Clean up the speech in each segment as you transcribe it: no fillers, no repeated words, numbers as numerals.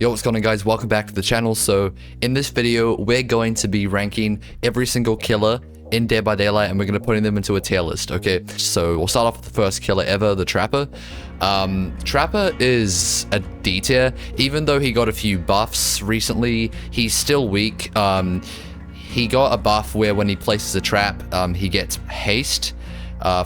Yo, what's going on guys, welcome back to the channel. So in this video we're going to be ranking every single killer in Dead by Daylight and we're going to be putting them into a tier list, okay? So we'll start off with the first killer ever, the Trapper. Trapper is a D tier. Even though he got a few buffs recently, he's still weak. He got a buff where when he places a trap, he gets haste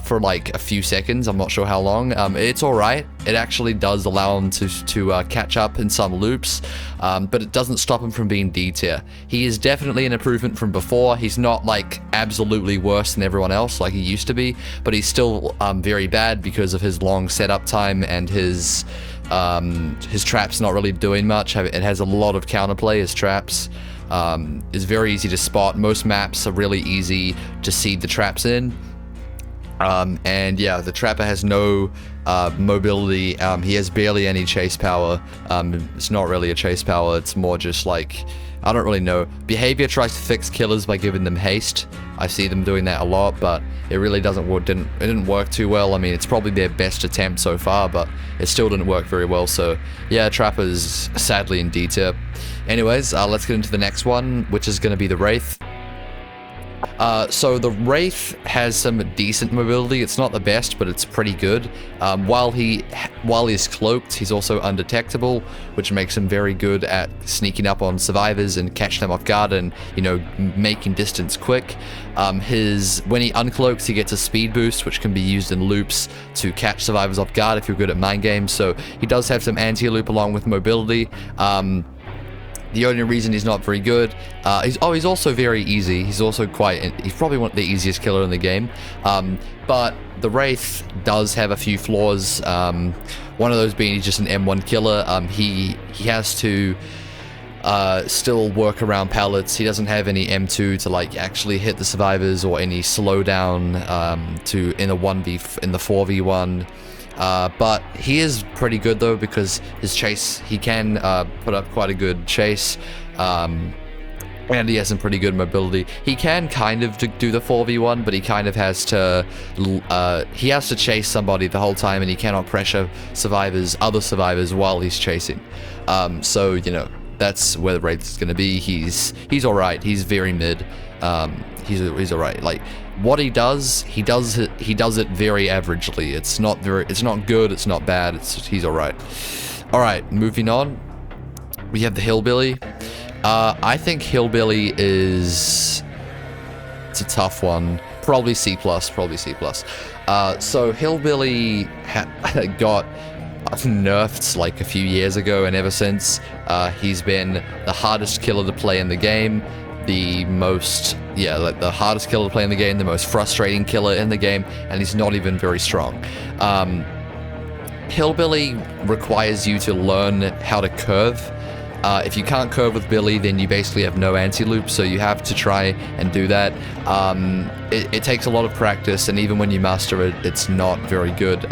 for like a few seconds. I'm not sure how long. It's alright. It actually does allow him to catch up in some loops, but it doesn't stop him from being D tier. He is definitely an improvement from before. He's not like absolutely worse than everyone else like he used to be, but he's still very bad because of his long setup time and his traps not really doing much. It has a lot of counterplay. His traps is very easy to spot. Most maps are really easy to see the traps in. And yeah, the Trapper has no mobility. He has barely any chase power. It's not really a chase power, it's more just like, I don't really know. Behavior tries to fix killers by giving them haste. I see them doing that a lot, but it really doesn't work. It didn't work too well. I mean, it's probably their best attempt so far, but it still didn't work very well. So yeah, Trapper's sadly in D tier. Anyways, let's get into the next one, which is going to be the Wraith. So the Wraith has some decent mobility. It's not the best, but it's pretty good. While he's cloaked, he's also undetectable, which makes him very good at sneaking up on survivors and catch them off guard and, you know, making distance quick. When he uncloaks, he gets a speed boost, which can be used in loops to catch survivors off guard if you're good at mind games. So he does have some anti-loop along with mobility. The only reason he's not very good, he's also very easy. He's probably one of the easiest killer in the game. But the Wraith does have a few flaws. One of those being he's just an M1 killer. He has to still work around pallets. He doesn't have any M2 to like actually hit the survivors or any slowdown in the 4v1. But he is pretty good though, because his chase, he can put up quite a good chase, and he has some pretty good mobility. He can kind of do the 4v1, but he kind of has to chase somebody the whole time, and he cannot pressure other survivors while he's chasing. So, you know, that's where the Wraith is going to be. He's alright. He's very mid. He's alright. Like, what he does it very averagely. It's not good, it's not bad, he's alright. Alright, moving on. We have the Hillbilly. I think Hillbilly it's a tough one. Probably C+, probably C+. So Hillbilly got nerfed like a few years ago, and ever since, he's been the hardest killer to play in the game. The hardest killer to play in the game, the most frustrating killer in the game, and he's not even very strong. Hillbilly requires you to learn how to curve. If you can't curve with Billy, then you basically have no anti-loop, so you have to try and do that. It takes a lot of practice, and even when you master it, it's not very good,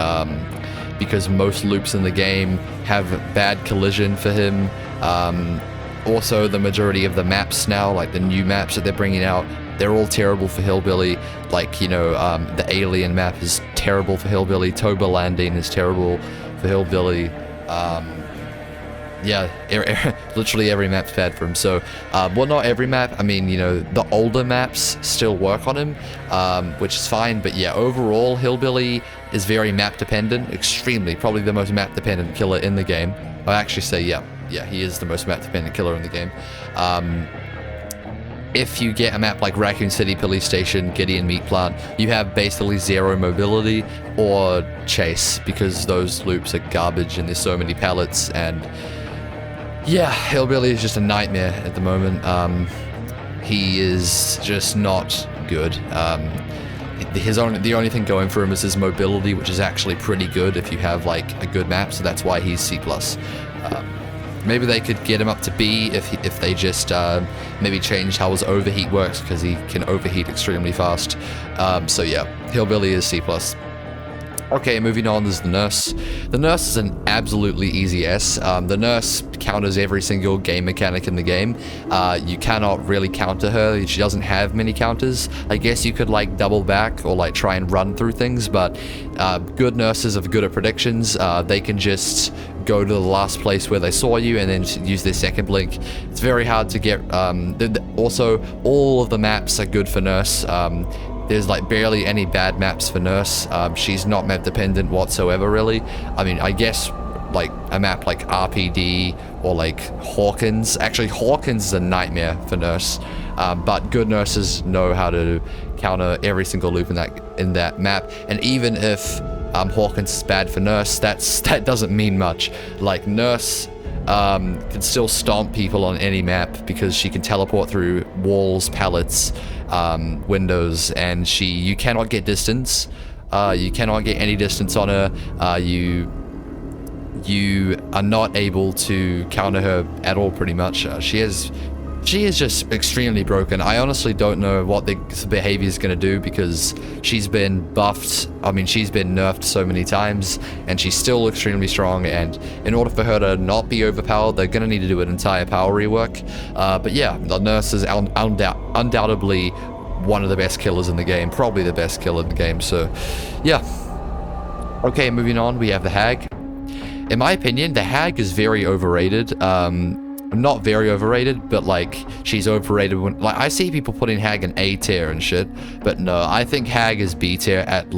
because most loops in the game have bad collision for him. Also, the majority of the maps now, like the new maps that they're bringing out, they're all terrible for Hillbilly. Like, you know, the Alien map is terrible for Hillbilly. Toba Landing is terrible for Hillbilly. Yeah, literally every map's bad for him. So, well, not every map. I mean, you know, the older maps still work on him, which is fine. But yeah, overall, Hillbilly is very map dependent. Extremely, probably the most map dependent killer in the game. I actually say, yeah, he is the most map-dependent killer in the game. If you get a map like Raccoon City Police Station, Gideon Meat Plant, you have basically zero mobility or chase, because those loops are garbage and there's so many pallets, and yeah, Hillbilly is just a nightmare at the moment. He is just not good. The only thing going for him is his mobility, which is actually pretty good if you have like a good map, so that's why he's C+. Maybe they could get him up to B if they just maybe change how his overheat works, because he can overheat extremely fast. So yeah, Hillbilly is C+. Okay, moving on is the nurse. The nurse is an absolutely easy S. The nurse counters every single game mechanic in the game. You cannot really counter her. She doesn't have many counters. I guess you could like double back or like try and run through things, but good nurses are good at predictions. They can just go to the last place where they saw you and then use their second blink. It's very hard to get. Also, all of the maps are good for nurse. There's like barely any bad maps for nurse. She's not map dependent whatsoever, really. I mean, I guess like a map like RPD or like Hawkins. Actually, Hawkins is a nightmare for nurse. But good nurses know how to counter every single loop in that map. And even if Hawkins is bad for nurse, that doesn't mean much. Like nurse can still stomp people on any map because she can teleport through walls, pallets, windows, and you cannot get distance. You cannot get any distance on her. You are not able to counter her at all, pretty much. She is just extremely broken. I honestly don't know what the behavior is going to do because she's been buffed. I mean, she's been nerfed so many times and she's still extremely strong, and in order for her to not be overpowered, they're going to need to do an entire power rework. But yeah, the nurse is undoubtedly one of the best killers in the game, probably the best killer in the game, so yeah. Okay, moving on, we have the Hag. In my opinion, the Hag is very overrated. Not very overrated, but like she's overrated when like I see people putting Hag in A tier and shit, but no, I think Hag is B tier at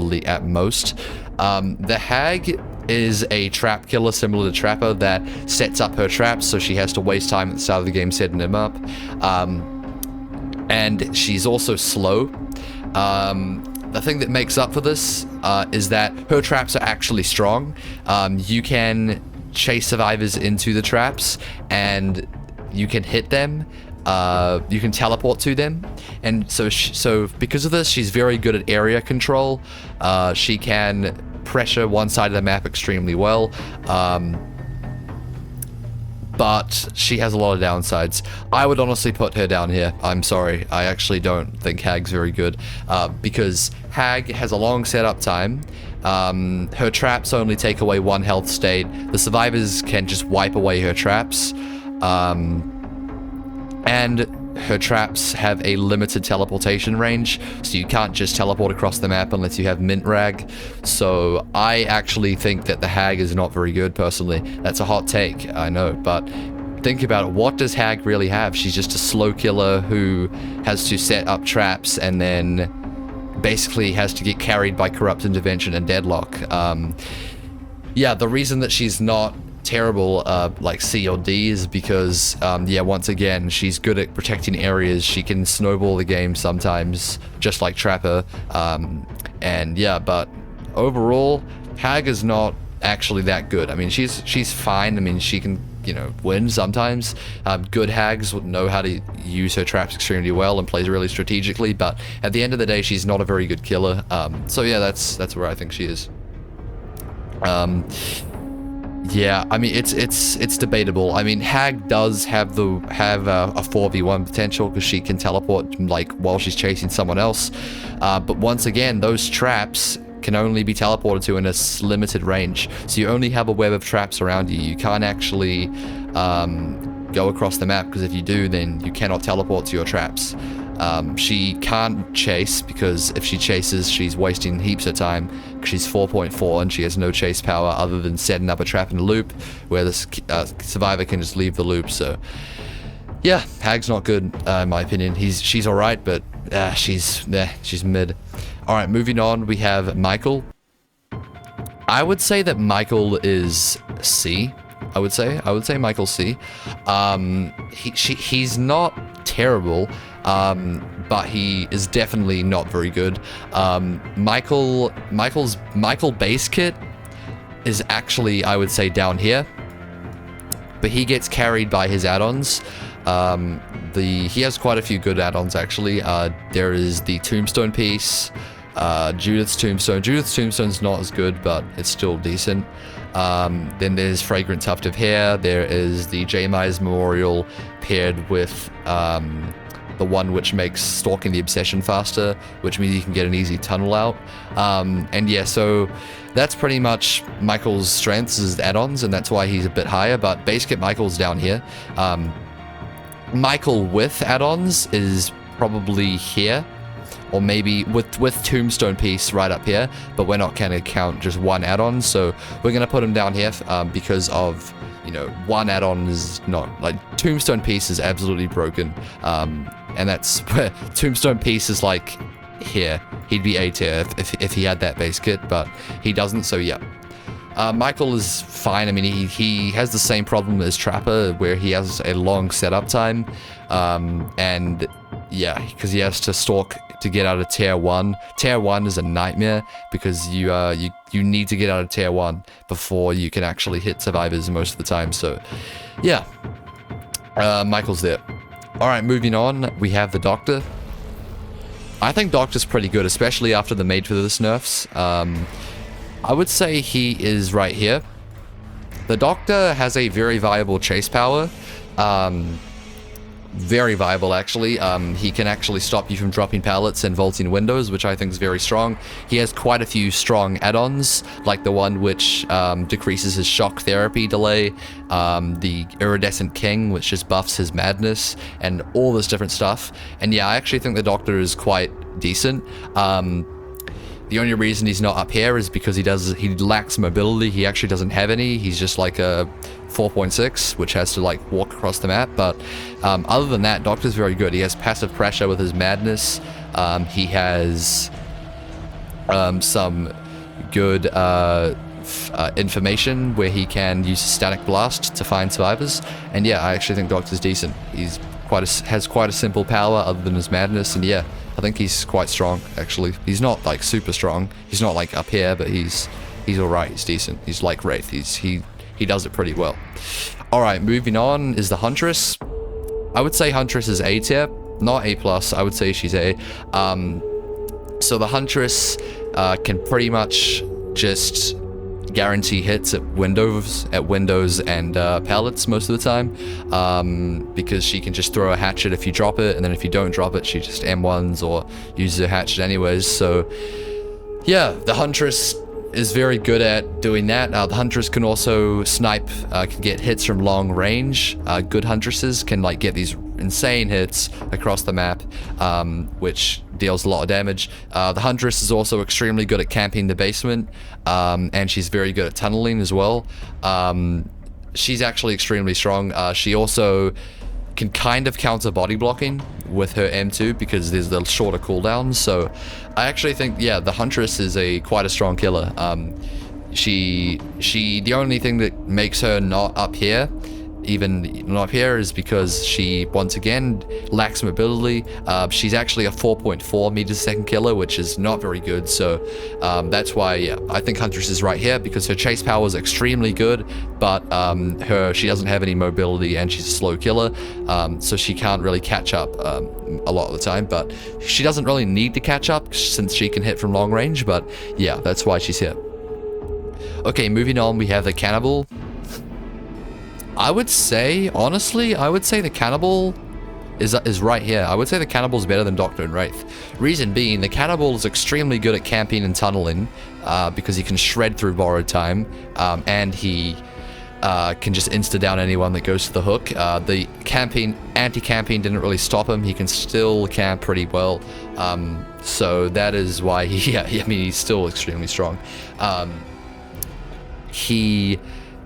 most. The Hag is a trap killer similar to Trapper that sets up her traps, so she has to waste time at the start of the game setting them up. And she's also slow. The thing that makes up for this is that her traps are actually strong. You can chase survivors into the traps and you can hit them. You can teleport to them, and so because of this, she's very good at area control. She can pressure one side of the map extremely well. But she has a lot of downsides. I would honestly put her down here. I'm sorry. I actually don't think Hag's very good because Hag has a long setup time. Her traps only take away 1 health state. The survivors can just wipe away her traps. And her traps have a limited teleportation range, so you can't just teleport across the map unless you have mint rag. So I actually think that the Hag is not very good, personally. That's a hot take, I know, but think about it. What does Hag really have? She's just a slow killer who has to set up traps and then basically has to get carried by corrupt intervention and deadlock. Yeah, the reason that she's not terrible like C or D is because yeah, once again, she's good at protecting areas. She can snowball the game sometimes, just like Trapper. And yeah, but overall, Hag is not actually that good. I mean, she's fine. I mean, she can, you know, win sometimes. Good Hags would know how to use her traps extremely well and plays really strategically, but at the end of the day, she's not a very good killer. So yeah, that's where I think she is. Yeah, I mean, it's debatable. I mean, Hag does have a 4v1 potential because she can teleport like while she's chasing someone else. But once again, those traps can only be teleported to in a limited range. So you only have a web of traps around you. You can't actually go across the map, because if you do, then you cannot teleport to your traps. She can't chase, because if she chases, she's wasting heaps of time, because she's 4.4 and she has no chase power other than setting up a trap in a loop where the survivor can just leave the loop. So yeah, Hag's not good in my opinion. She's alright, but she's mid. Alright, moving on, we have Michael. I would say that Michael is C. I would say Michael C. He's not terrible, but he is definitely not very good. Michael base kit is actually, I would say, down here, but he gets carried by his add-ons. He has quite a few good add-ons actually. There is the Tombstone piece, Judith's Tombstone. Judith's Tombstone's not as good, but it's still decent. Then there's Fragrant Tuft of Hair. There is the J. Myers Memorial paired with the one which makes stalking the obsession faster, which means you can get an easy tunnel out. And yeah, so that's pretty much Michael's strengths is add-ons, and that's why he's a bit higher, but base kit Michael's down here. Michael with add-ons is probably here, or maybe with Tombstone piece right up here, but we're not gonna count just one add-on, so we're gonna put him down here because of, you know, one add-on is not, like, Tombstone piece is absolutely broken, and that's where Tombstone piece is like here. He'd be A tier if he had that base kit, but he doesn't, so yeah. Michael is fine. I mean, he has the same problem as Trapper, where he has a long setup time, and yeah, because he has to stalk to get out of tier 1. Tier 1 is a nightmare because you need to get out of tier 1 before you can actually hit survivors most of the time. So yeah, Michael's there. All right, moving on, we have the Doctor. I think Doctor's pretty good, especially after the Made for This nerfs. I would say he is right here. The Doctor has a very viable chase power. Very viable, actually. He can actually stop you from dropping pallets and vaulting windows, which I think is very strong. He has quite a few strong add-ons, like the one which decreases his shock therapy delay, the Iridescent King, which just buffs his madness, and all this different stuff. And yeah, I actually think the Doctor is quite decent. The only reason he's not up here is because he lacks mobility. He actually doesn't have any. He's just like a 4.6, which has to like walk across the map. But other than that, Doctor's very good. He has passive pressure with his madness. He has some good information where he can use static blast to find survivors. And yeah, I actually think Doctor's decent. He's has quite a simple power other than his madness, and yeah, I think he's quite strong, actually. He's not like super strong. He's not like up here, but he's alright. He's decent. He's like Wraith. He does it pretty well. Alright, moving on is the Huntress. I would say Huntress is A tier, not A+. I would say she's A. So the Huntress can pretty much just guarantee hits at windows and pallets most of the time, because she can just throw a hatchet if you drop it, and then if you don't drop it, she just M1s or uses a hatchet anyways. So yeah, the Huntress is very good at doing that. The Huntress can also snipe, can get hits from long range. Good Huntresses can like get these insane hits across the map, which deals a lot of damage. The Huntress is also extremely good at camping the basement, and she's very good at tunneling as well. She's actually extremely strong. She also can kind of counter body blocking with her M2 because there's the shorter cooldowns. So I actually think, yeah, the Huntress is quite a strong killer. The only thing that makes her not up here, is because she once again lacks mobility. She's actually a 4.4 meters a second killer, which is not very good. So that's why, yeah, I think Huntress is right here, because her chase power is extremely good, but she doesn't have any mobility and she's a slow killer, so she can't really catch up a lot of the time. But she doesn't really need to catch up since she can hit from long range. But yeah, that's why she's here. Okay, moving on, we have the Cannibal. I would say, honestly, the Cannibal is right here. I would say the Cannibal is better than Doctor and Wraith. Reason being, the Cannibal is extremely good at camping and tunneling, because he can shred through borrowed time, and he can just insta-down anyone that goes to the hook. The anti-camping didn't really stop him. He can still camp pretty well, so that is why he's still extremely strong. He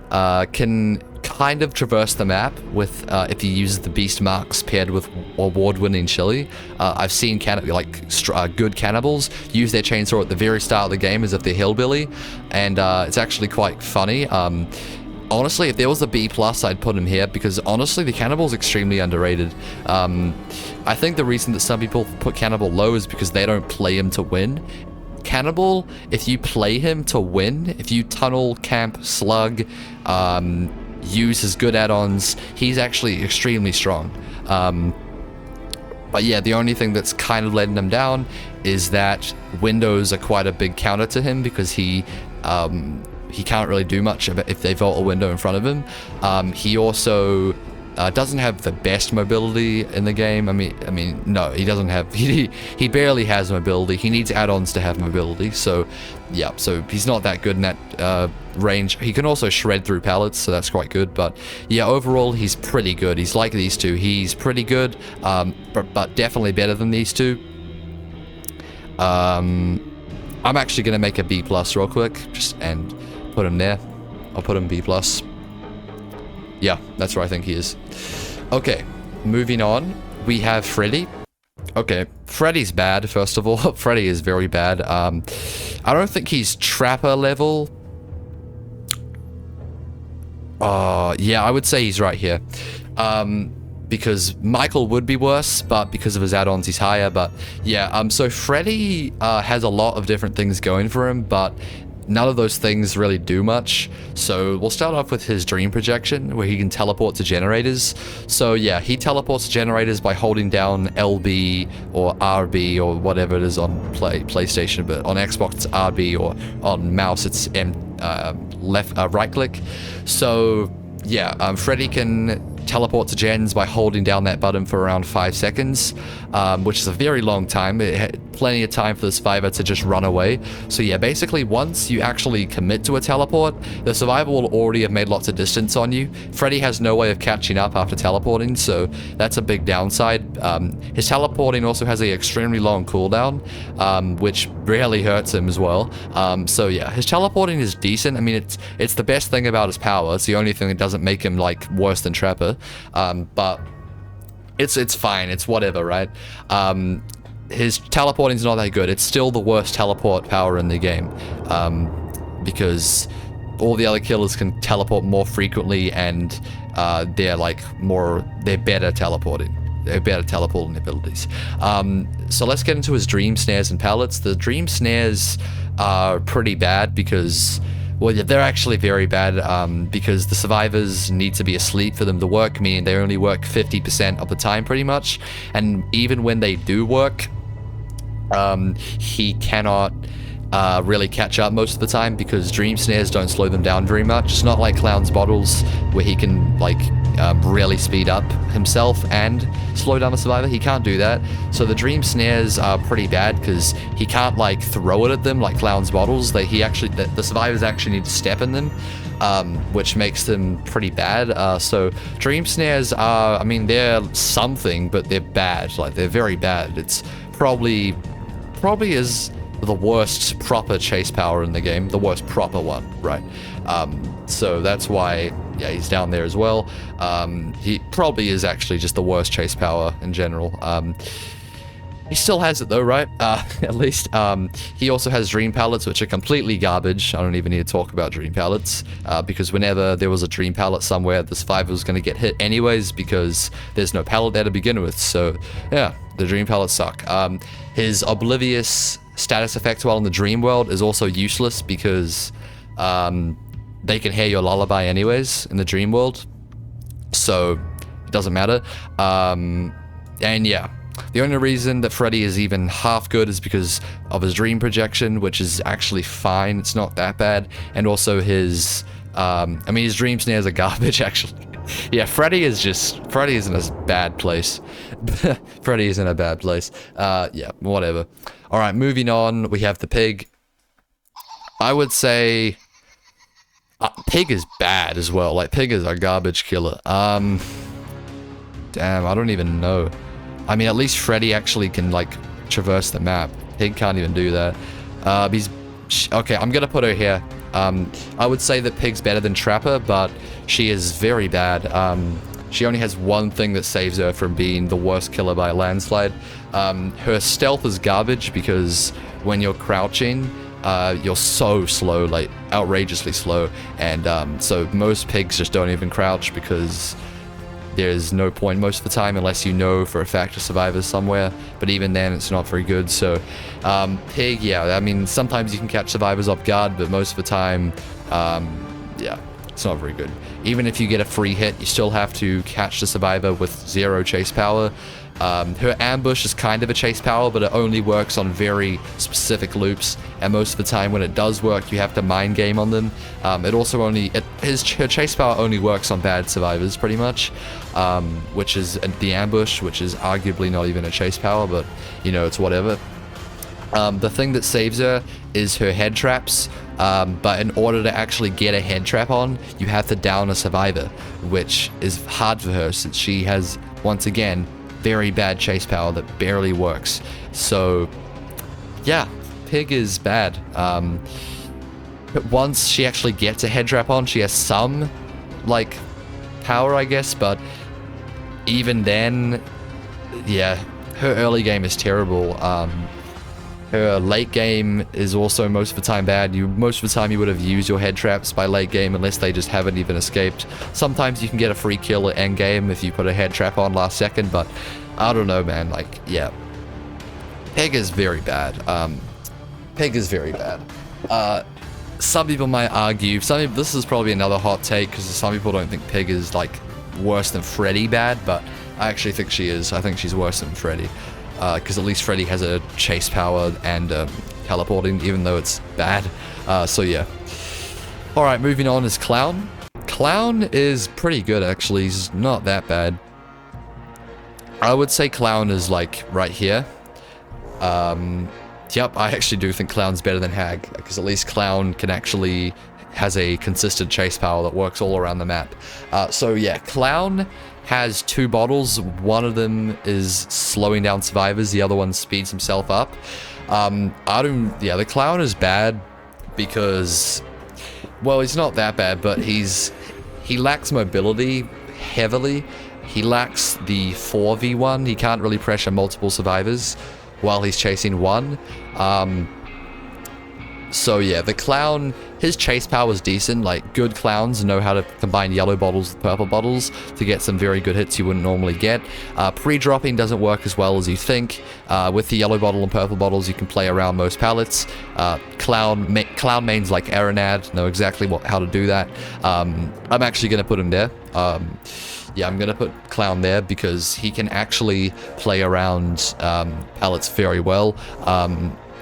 can kind of traverse the map with if he uses the beast marks paired with award-winning chili. I've seen good cannibals use their chainsaw at the very start of the game as if they're Hillbilly, and it's actually quite funny. Honestly, if there was a B+, I'd put him here, because honestly, the Cannibal's extremely underrated. I think the reason that some people put Cannibal low is because they don't play him to win. Cannibal, if you play him to win, if you tunnel, camp, slug, use his good add-ons, he's actually extremely strong. But yeah, the only thing that's kind of letting him down is that windows are quite a big counter to him, because he can't really do much if they vault a window in front of him. He also Doesn't have the best mobility in the game. I mean, no, he doesn't have. He barely has mobility. He needs add-ons to have mobility. So, yeah. So he's not that good in that range. He can also shred through pallets, so that's quite good. But yeah, overall, he's pretty good. He's like these two. He's pretty good, but definitely better than these two. I'm actually gonna make a B+ real quick, and put him there. I'll put him B+. Yeah, that's where I think he is. Okay, moving on. We have Freddy. Okay, Freddy's bad, first of all. Freddy is very bad. I don't think he's Trapper level. Yeah, I would say he's right here. Because Michael would be worse, but because of his add-ons, he's higher. But yeah, so Freddy has a lot of different things going for him, but none of those things really do much. So we'll start off with his dream projection, where he can teleport to generators. So yeah, he teleports to generators by holding down LB or RB or whatever it is on PlayStation, but on Xbox it's RB, or on mouse it's right click. So yeah, Freddy can teleport to gens by holding down that button for around 5 seconds, which is a very long time. It had plenty of time for the survivor to just run away. So yeah, basically once you actually commit to a teleport, the survivor will already have made lots of distance on you. Freddy has no way of catching up after teleporting, so that's a big downside. His teleporting also has an extremely long cooldown, which really hurts him as well. So yeah, his teleporting is decent. I mean, it's the best thing about his power. It's the only thing that doesn't make him like worse than Trapper. But it's fine. It's whatever, right? His teleporting is not that good. It's still the worst teleport power in the game, because all the other killers can teleport more frequently, and they're better teleporting. They're better teleporting abilities. So let's get into his dream snares and pallets. The dream snares are pretty bad because, well, yeah, they're actually very bad, because the survivors need to be asleep for them to work, meaning they only work 50% of the time pretty much. And even when they do work, he cannot really catch up most of the time because dream snares don't slow them down very much. It's not like Clown's bottles where he can like really speed up himself and slow down the survivor. He can't do that. So the dream snares are pretty bad because he can't like throw it at them like Clown's bottles. The survivors actually need to step in them, which makes them pretty bad. So dream snares are, I mean, they're something, but they're bad. Like, they're very bad. It's probably is the worst proper chase power in the game, the worst proper one, right? So that's why, yeah, he's down there as well. He probably is actually just the worst chase power in general. He still has it though, right? At least. He also has dream pallets, which are completely garbage. I don't even need to talk about dream pallets, because whenever there was a dream pallet somewhere, the survivor was going to get hit anyways because there's no pallet there to begin with. So yeah, the dream pallets suck. His oblivious status effect while in the dream world is also useless because they can hear your lullaby anyways in the dream world, so it doesn't matter. And yeah, the only reason that Freddy is even half good is because of his dream projection, which is actually fine. It's not that bad. And also his, I mean, his dream snares are garbage, actually. Yeah, Freddy is in a bad place. Freddy is in a bad place. Yeah, whatever. All right, moving on. We have the pig. I would say pig is bad as well. Like, pig is a garbage killer. Damn, I don't even know. I mean, at least Freddy actually can, like, traverse the map. Pig can't even do that. Okay, I'm gonna put her here. I would say that Pig's better than Trapper, but she is very bad. She only has one thing that saves her from being the worst killer by a landslide. Her stealth is garbage because when you're crouching, you're so slow, like outrageously slow. And so most pigs just don't even crouch because there's no point most of the time unless you know for a fact a survivor's somewhere, but even then it's not very good. So pig, yeah, I mean, sometimes you can catch survivors off guard, but most of the time, yeah, it's not very good. Even if you get a free hit, you still have to catch the survivor with 0 chase power. Her ambush is kind of a chase power, but it only works on very specific loops, and most of the time when it does work, you have to mind game on them. It also her chase power only works on bad survivors, pretty much, which is the ambush, which is arguably not even a chase power, but, you know, it's whatever. The thing that saves her is her head traps, but in order to actually get a head trap on, you have to down a survivor, which is hard for her since she has, once again, very bad chase power that barely works. So yeah, Pig is bad. Once she actually gets a head trap on, she has some like power, I guess, but even then, yeah, her early game is terrible. Her late game is also most of the time bad. Most of the time you would have used your head traps by late game unless they just haven't even escaped. Sometimes you can get a free kill at end game if you put a head trap on last second, but I don't know, man. Like, yeah. Pig is very bad. Pig is very bad. Some people might argue, this is probably another hot take because some people don't think Pig is like worse than Freddy bad, but I actually think she is. I think she's worse than Freddy. Because at least Freddy has a chase power and teleporting, even though it's bad. So yeah. Alright, moving on is Clown. Clown is pretty good, actually. He's not that bad. I would say Clown is like right here. Yep, I actually do think Clown's better than Hag, because at least Clown can actually has a consistent chase power that works all around the map. So yeah, Clown has 2 bottles. One of them is slowing down survivors, the other one speeds himself up. The Clown is bad because, well, he's not that bad, but he lacks mobility heavily. He lacks the 4v1. He can't really pressure multiple survivors while he's chasing one. So yeah, the Clown, his chase power is decent. Like, good Clowns know how to combine yellow bottles with purple bottles to get some very good hits you wouldn't normally get. Pre-dropping doesn't work as well as you think. With the yellow bottle and purple bottles, you can play around most pallets. Clown mains like Aranad know exactly how to do that. I'm actually going to put him there. Yeah, I'm going to put Clown there because he can actually play around pallets very well.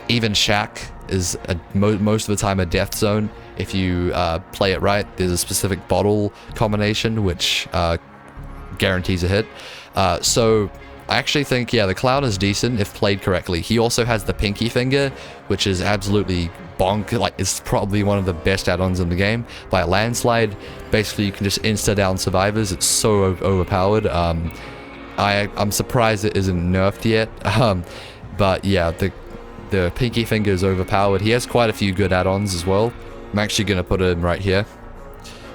Even Shaq is most of the time a death zone if you play it right. There's a specific bottle combination which guarantees a hit. So I actually think, yeah, the Clown is decent if played correctly. He also has the Pinky Finger, which is absolutely bonk. Like, it's probably one of the best add-ons in the game by a landslide. Basically, you can just insta-down survivors. It's so overpowered. I'm surprised it isn't nerfed yet. But yeah, the Pinky Finger is overpowered. He has quite a few good add-ons as well. I'm actually going to put him right here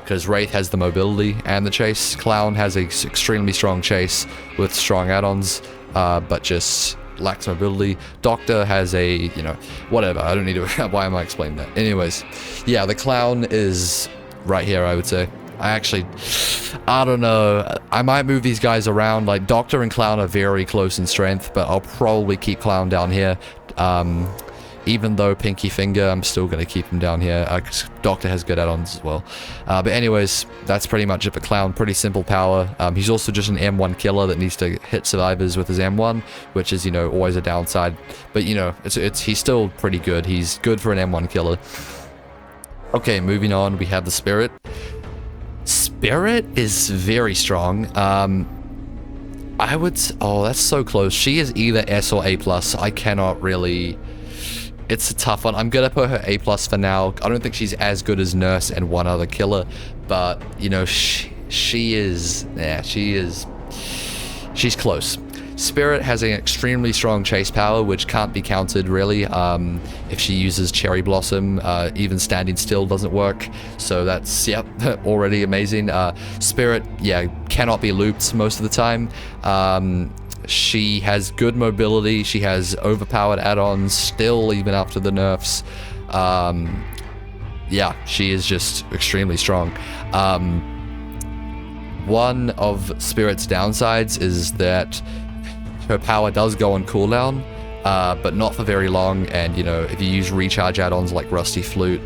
because Wraith has the mobility and the chase. Clown has an extremely strong chase with strong add-ons, but just lacks mobility. Doctor has a, you know, whatever. I don't need to, why am I explaining that? Anyways, yeah, the Clown is right here, I would say. I don't know. I might move these guys around. Like, Doctor and Clown are very close in strength, but I'll probably keep Clown down here. Even though Pinky Finger, I'm still going to keep him down here. Doctor has good add-ons as well. But anyways, that's pretty much it for Clown. Pretty simple power. He's also just an M1 killer that needs to hit survivors with his M1, which is, you know, always a downside. But, you know, he's still pretty good. He's good for an M1 killer. Okay, moving on, we have the Spirit. Spirit is very strong. Oh, that's so close. She is either S or A+. I cannot really... It's a tough one. I'm gonna put her A+ for now. I don't think she's as good as Nurse and one other killer, but, you know, she is... Yeah, she's close. Spirit has an extremely strong chase power, which can't be countered, really. If she uses Cherry Blossom, even standing still doesn't work. So that's, yep, already amazing. Spirit, yeah, cannot be looped most of the time. She has good mobility. She has overpowered add-ons still, even after the nerfs. Yeah, she is just extremely strong. One of Spirit's downsides is that her power does go on cooldown, but not for very long, and, you know, if you use recharge add-ons like Rusty Flute,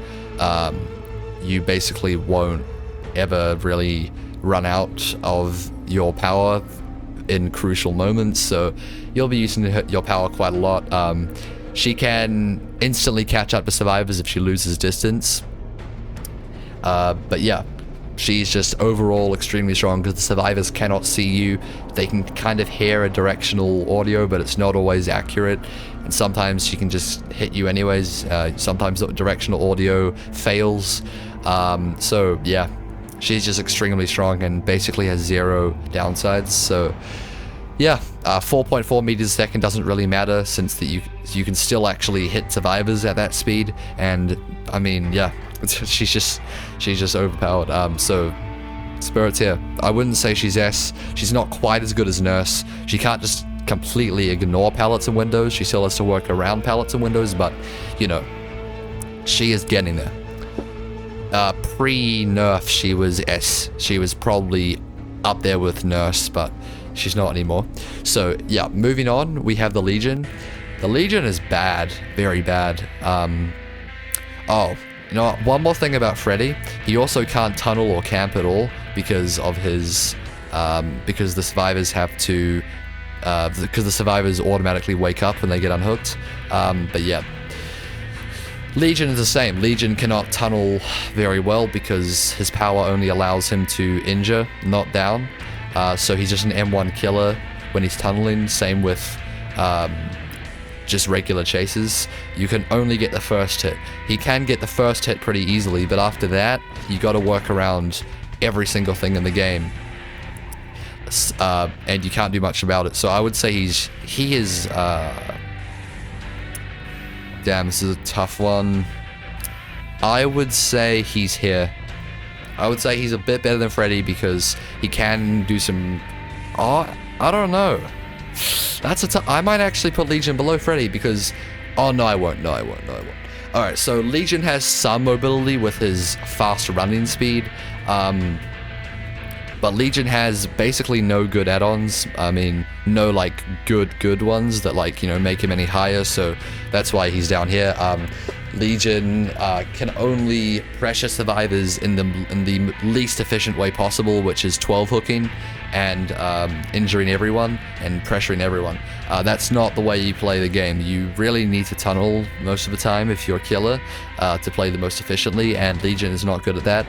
you basically won't ever really run out of your power in crucial moments, so you'll be using your power quite a lot. She can instantly catch up to survivors if she loses distance. But yeah, she's just overall extremely strong because the survivors cannot see you. They can kind of hear a directional audio, but it's not always accurate. And sometimes she can just hit you anyways. Sometimes the directional audio fails. So yeah, she's just extremely strong and basically has 0 downsides. So yeah, 4.4 meters a second doesn't really matter since that you can still actually hit survivors at that speed. And I mean, yeah, she's just overpowered. So Spirit's here. I wouldn't say she's S. She's not quite as good as Nurse. She can't just completely ignore pallets and windows. She still has to work around pallets and windows, but you know, she is getting there. Pre-nerf, she was S. She was probably up there with Nurse, but she's not anymore. So yeah, moving on, we have the Legion. The Legion is bad, very bad. Oh, you know what? One more thing about Freddy. He also can't tunnel or camp at all because of his, because the survivors have to, because the survivors automatically wake up when they get unhooked. But yeah. Legion is the same. Legion cannot tunnel very well because his power only allows him to injure, not down. So he's just an M1 killer when he's tunneling. Same with just regular chases. You can only get the first hit. He can get the first hit pretty easily, but after that, you got to work around every single thing in the game. And you can't do much about it. So I would say he is... Damn, this is a tough one. I would say he's here. I would say he's a bit better than Freddy because he can do some... Oh, I don't know. That's I might actually put Legion below Freddy because... Oh, no, I won't. No, I won't. No, I won't. Alright, so Legion has some mobility with his fast running speed. But Legion has basically no good add-ons. I mean, no like good ones that like, you know, make him any higher. So that's why he's down here. Legion can only pressure survivors in the least efficient way possible, which is 12 hooking and injuring everyone and pressuring everyone. That's not the way you play the game. You really need to tunnel most of the time if you're a killer to play the most efficiently, and Legion is not good at that.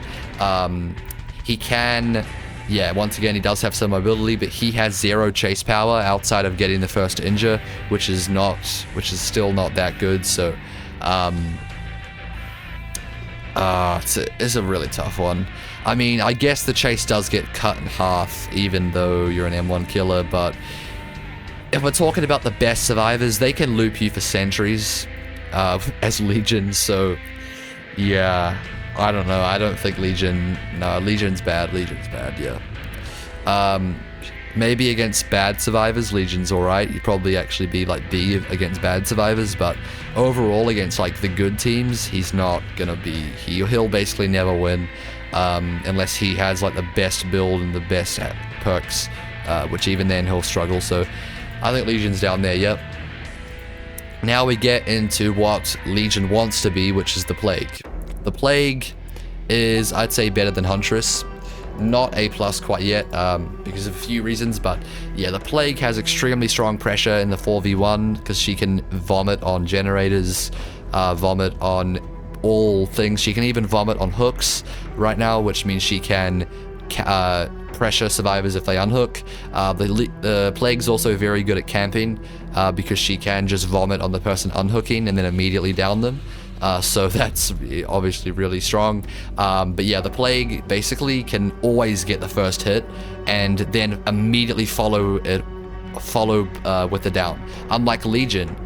He can... Yeah, once again, he does have some mobility, but he has 0 chase power outside of getting the first injure, which is still not that good. So, it's a really tough one. I mean, I guess the chase does get cut in half, even though you're an M1 killer. But if we're talking about the best survivors, they can loop you for centuries as Legion. So, yeah. I don't know. I don't think Legion... No, Legion's bad. Legion's bad, yeah. Maybe against bad survivors, Legion's alright. You'd probably actually be like B against bad survivors, but overall against like the good teams, he's not gonna be... He'll basically never win unless he has like the best build and the best perks, which even then he'll struggle. So I think Legion's down there, yep. Now we get into what Legion wants to be, which is the Plague. The Plague is, I'd say, better than Huntress. Not A+ quite yet, because of a few reasons, but yeah, the Plague has extremely strong pressure in the 4v1, because she can vomit on generators, vomit on all things. She can even vomit on hooks right now, which means she can pressure survivors if they unhook. The Plague's also very good at camping, because she can just vomit on the person unhooking and then immediately down them. So that's obviously really strong. But yeah, the Plague basically can always get the first hit and then immediately follow with the down. Unlike Legion,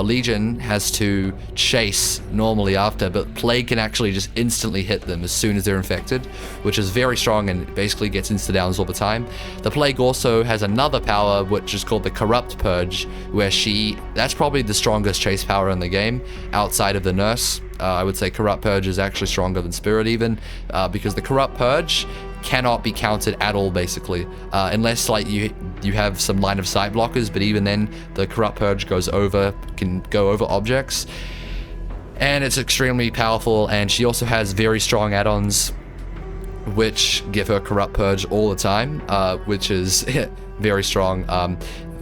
Legion has to chase normally after, but Plague can actually just instantly hit them as soon as they're infected, which is very strong and basically gets insta-downs all the time. The Plague also has another power, which is called the Corrupt Purge, where that's probably the strongest chase power in the game, outside of the Nurse. I would say Corrupt Purge is actually stronger than Spirit even, because the Corrupt Purge cannot be counted at all, basically, unless like you have some line of sight blockers, but even then the Corrupt Purge can go over objects, and it's extremely powerful. And she also has very strong add-ons which give her Corrupt Purge all the time, which is very strong.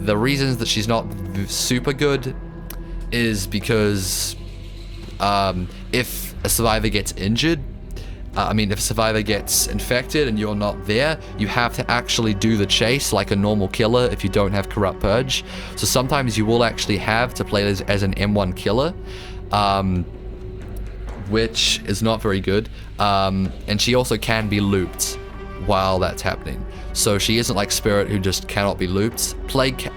The reasons that she's not super good is because if a survivor gets injured, if a survivor gets infected and you're not there, you have to actually do the chase like a normal killer if you don't have Corrupt Purge. So sometimes you will actually have to play as an M1 killer, which is not very good. And she also can be looped while that's happening. So she isn't like Spirit, who just cannot be looped. Plague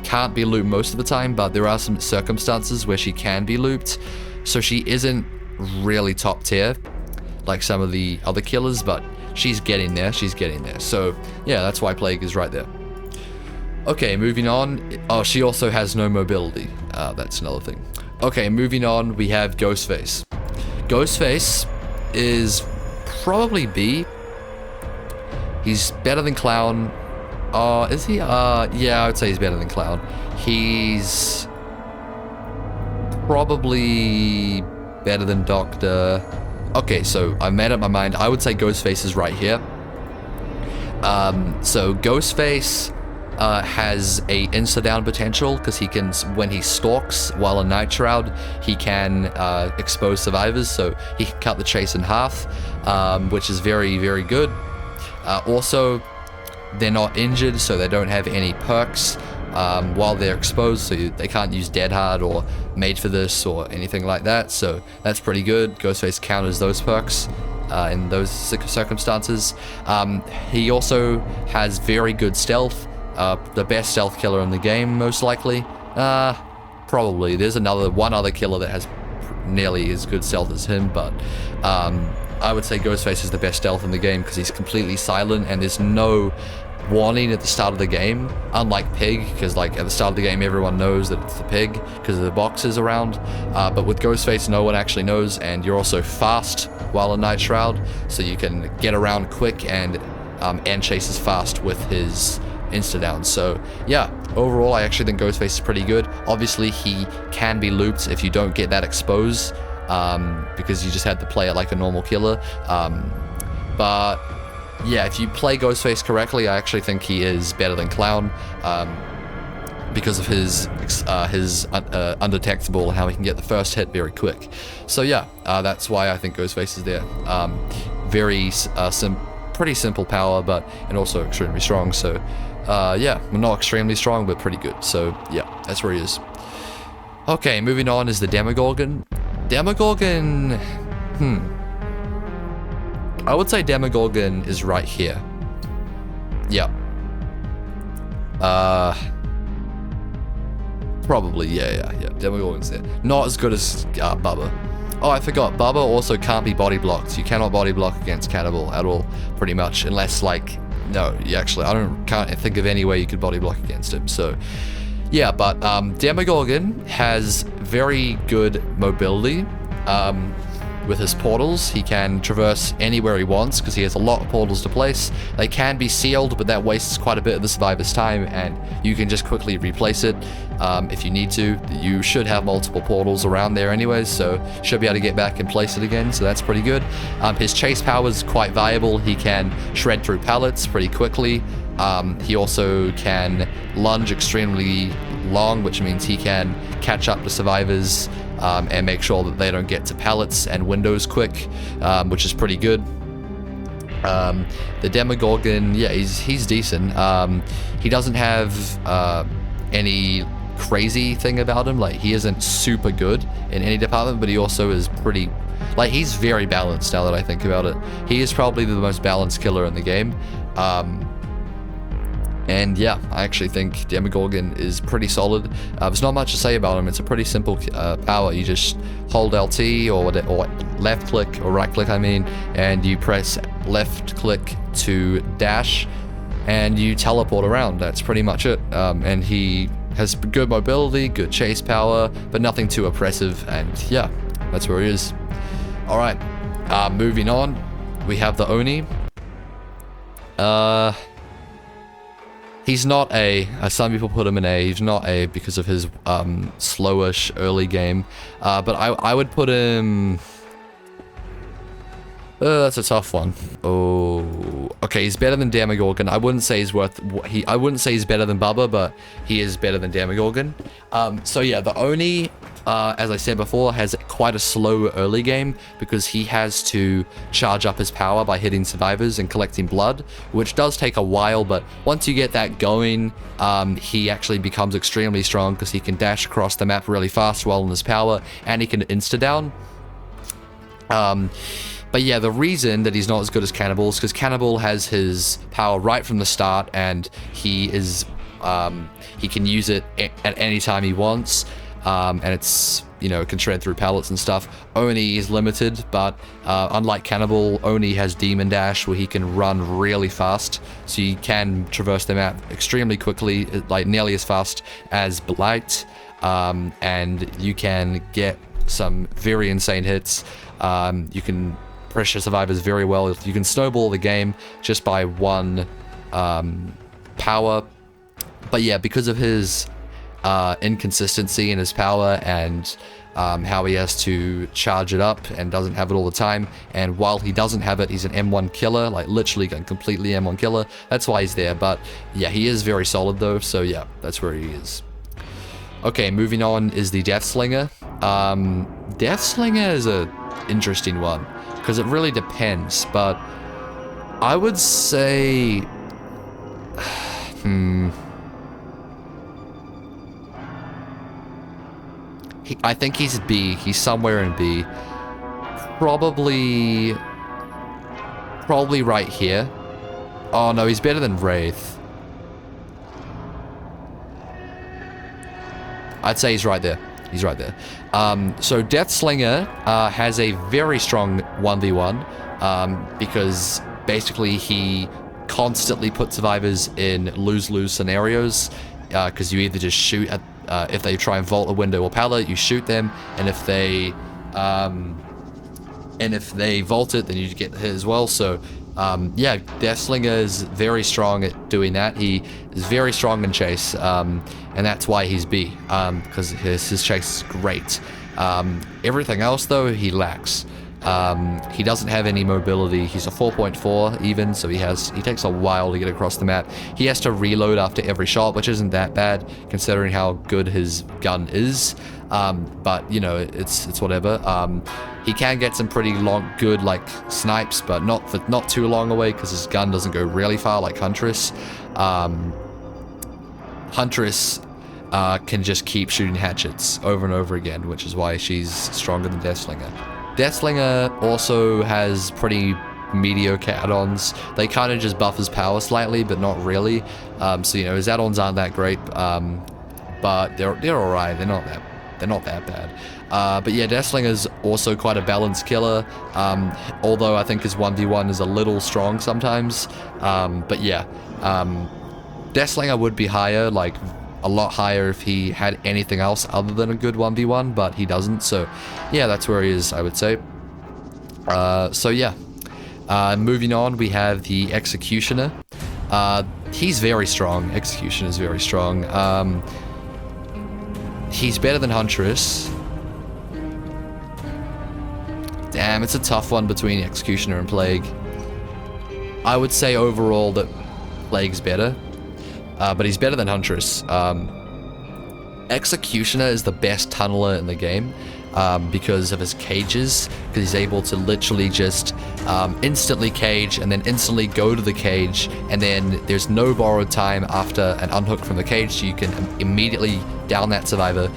can't be looped most of the time, but there are some circumstances where she can be looped. So she isn't really top tier like some of the other killers, but she's getting there. So yeah, that's why Plague is right there. Okay, moving on. Oh, she also has no mobility. That's another thing. Okay, moving on, we have Ghostface. Ghostface is probably B. He's better than Clown. Is he? Yeah, I would say he's better than Clown. He's probably better than Doctor. Okay, so I made up my mind. I would say Ghostface is right here. So Ghostface has a insta-down potential because he can, when he stalks while a Night Shroud, he can expose survivors, so he can cut the chase in half, which is very, very good. Also, they're not injured, so they don't have any perks while they're exposed, so they can't use Dead Hard or Made for This or anything like that, so that's pretty good. Ghostface counters those perks in those circumstances. He also has very good stealth, the best stealth killer in the game, most likely. Probably. There's one other killer that has nearly as good stealth as him, but I would say Ghostface is the best stealth in the game because he's completely silent and there's no warning at the start of the game, unlike Pig, because like at the start of the game everyone knows that it's the Pig because of the boxes around, but with Ghostface no one actually knows, and you're also fast while a Night Shroud, so you can get around quick and end chases fast with his insta-down. So yeah, overall I actually think Ghostface is pretty good. Obviously he can be looped if you don't get that exposed, because you just had to play it like a normal killer, but yeah, if you play Ghostface correctly, I actually think he is better than Clown, because of his undetectable and how he can get the first hit very quick. So yeah, that's why I think Ghostface is there. Pretty simple power, and also extremely strong. So yeah, well, not extremely strong, but pretty good. So yeah, that's where he is. Okay, moving on is the Demogorgon. Demogorgon, I would say Demogorgon is right here. Yeah. Probably, yeah. Demogorgon's there. Not as good as Bubba. Oh, I forgot. Bubba also can't be body blocked. You cannot body block against Cannibal at all, pretty much, unless like, no, you actually, can't think of any way you could body block against him. So, yeah, but Demogorgon has very good mobility. With his portals, he can traverse anywhere he wants because he has a lot of portals to place. They can be sealed, but that wastes quite a bit of the survivor's time, and you can just quickly replace it if you need to. You should have multiple portals around there anyways, so should be able to get back and place it again, so that's pretty good. His chase power is quite viable. He can shred through pallets pretty quickly. He also can lunge extremely long, which means he can catch up to survivors and make sure that they don't get to pallets and windows quick, which is pretty good. The Demogorgon, yeah, he's decent. He doesn't have any crazy thing about him. Like, he isn't super good in any department, but he also is pretty, like, he's very balanced now that I think about it. He is probably the most balanced killer in the game. And yeah, I actually think Demogorgon is pretty solid. There's not much to say about him. It's a pretty simple power. You just hold LT or left click or right click, I mean, and you press left click to dash and you teleport around. That's pretty much it. And he has good mobility, good chase power, but nothing too oppressive. And yeah, that's where he is. All right, moving on, we have the Oni. He's not A. Some people put him in A. He's not A because of his slowish early game. But I would put him... That's a tough one. Oh, okay, he's better than Demogorgon. I wouldn't say he's I wouldn't say he's better than Bubba, but he is better than Demogorgon. So yeah, the Oni, as I said before, has quite a slow early game because he has to charge up his power by hitting survivors and collecting blood, which does take a while, but once you get that going, he actually becomes extremely strong because he can dash across the map really fast while in his power, and he can insta-down. But yeah, the reason that he's not as good as Cannibal is because Cannibal has his power right from the start, and he can use it at any time he wants, and it's, you know, can shred through pallets and stuff. Oni is limited, but unlike Cannibal, Oni has Demon Dash where he can run really fast, so you can traverse the map extremely quickly, like nearly as fast as Blight, and you can get some very insane hits. You can pressure survivors very well. You can snowball the game just by one power. But yeah, because of his inconsistency in his power and how he has to charge it up and doesn't have it all the time, and while he doesn't have it, he's an M1 killer, like literally a completely M1 killer. That's why he's there. But yeah, he is very solid though, so yeah, that's where he is. Okay, moving on is the Deathslinger. Deathslinger is a interesting one because it really depends, but I would say I think he's B. He's somewhere in B. Probably right here. Oh no, he's better than Wraith. I'd say he's right there. He's right there. So Deathslinger has a very strong 1v1 because basically he constantly puts survivors in lose-lose scenarios because you either just shoot at if they try and vault a window or pallet, you shoot them, and if they vault it, then you get hit as well. So yeah, Deathslinger is very strong at doing that. He is very strong in chase, and that's why he's B, because his chase is great. Everything else though, he lacks. He doesn't have any mobility. He's a 4.4 even, so he takes a while to get across the map. He has to reload after every shot, which isn't that bad considering how good his gun is. But you know, it's whatever. He can get some pretty good like snipes, but not too long away because his gun doesn't go really far like Huntress. Huntress can just keep shooting hatchets over and over again, which is why she's stronger than Deathslinger. Deathslinger also has pretty mediocre add-ons. They kind of just buff his power slightly, but not really. So you know, his add-ons aren't that great, but they're alright. They're not that bad. But yeah, Deathslinger's also quite a balanced killer. Although I think his 1v1 is a little strong sometimes. But yeah, Deathslinger would be higher, like a lot higher if he had anything else other than a good 1v1, but he doesn't, so yeah, that's where he is, I would say. So yeah, moving on, we have the Executioner. He's very strong. Executioner is very strong. He's better than Huntress. Damn, it's a tough one between Executioner and Plague. I would say overall that Plague's better. But he's better than Huntress. Executioner is the best tunneler in the game because of his cages, because he's able to literally just instantly cage and then instantly go to the cage, and then there's no borrowed time after an unhook from the cage, so you can immediately down that survivor.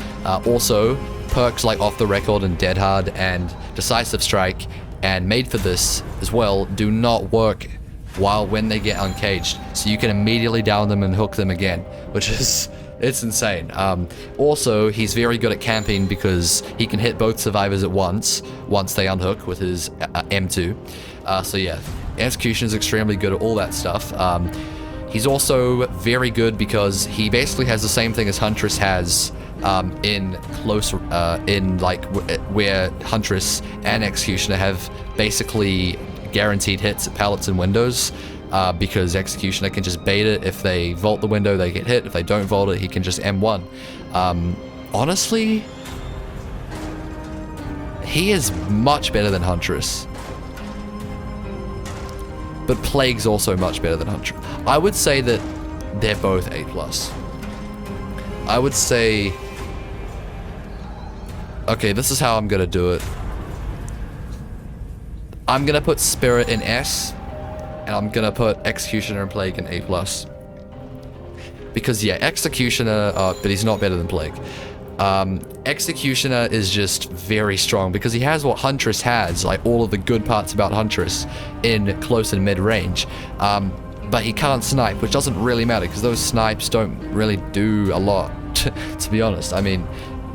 Also, perks like Off the Record and Dead Hard and Decisive Strike and Made for This as well do not work when they get uncaged, so you can immediately down them and hook them again, which is, it's insane. Also, he's very good at camping because he can hit both survivors at once they unhook with his M2. So yeah, Execution is extremely good at all that stuff. He's also very good because he basically has the same thing as Huntress has in like where Huntress and Executioner have basically guaranteed hits at pallets and windows, because Executioner can just bait it. If they vault the window, they get hit. If they don't vault it, he can just M1. Honestly, he is much better than Huntress. but Plague's also much better than Huntress. I would say that they're both A+. I would say... Okay, this is how I'm gonna do it. I'm gonna put Spirit in S, and I'm gonna put Executioner and Plague in A+. Because, yeah, Executioner, but he's not better than Plague. Executioner is just very strong because he has what Huntress has, like all of the good parts about Huntress in close and mid-range. But he can't snipe, which doesn't really matter because those snipes don't really do a lot, to be honest. I mean,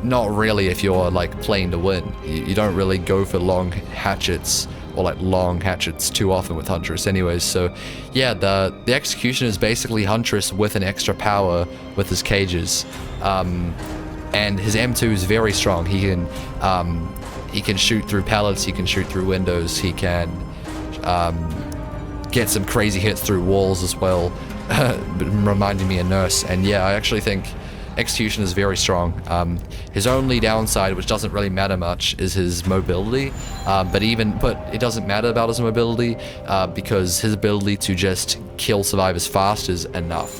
not really if you're like playing to win. You don't really go for long hatchets or like long hatchets too often with Huntress anyways. So yeah, the execution is basically Huntress with an extra power with his cages. And his M2 is very strong. He can shoot through pallets, he can shoot through windows, he can get some crazy hits through walls as well, reminding me of Nurse. And yeah, I actually think Execution is very strong. His only downside, which doesn't really matter much, is his mobility. But it doesn't matter about his mobility because his ability to just kill survivors fast is enough.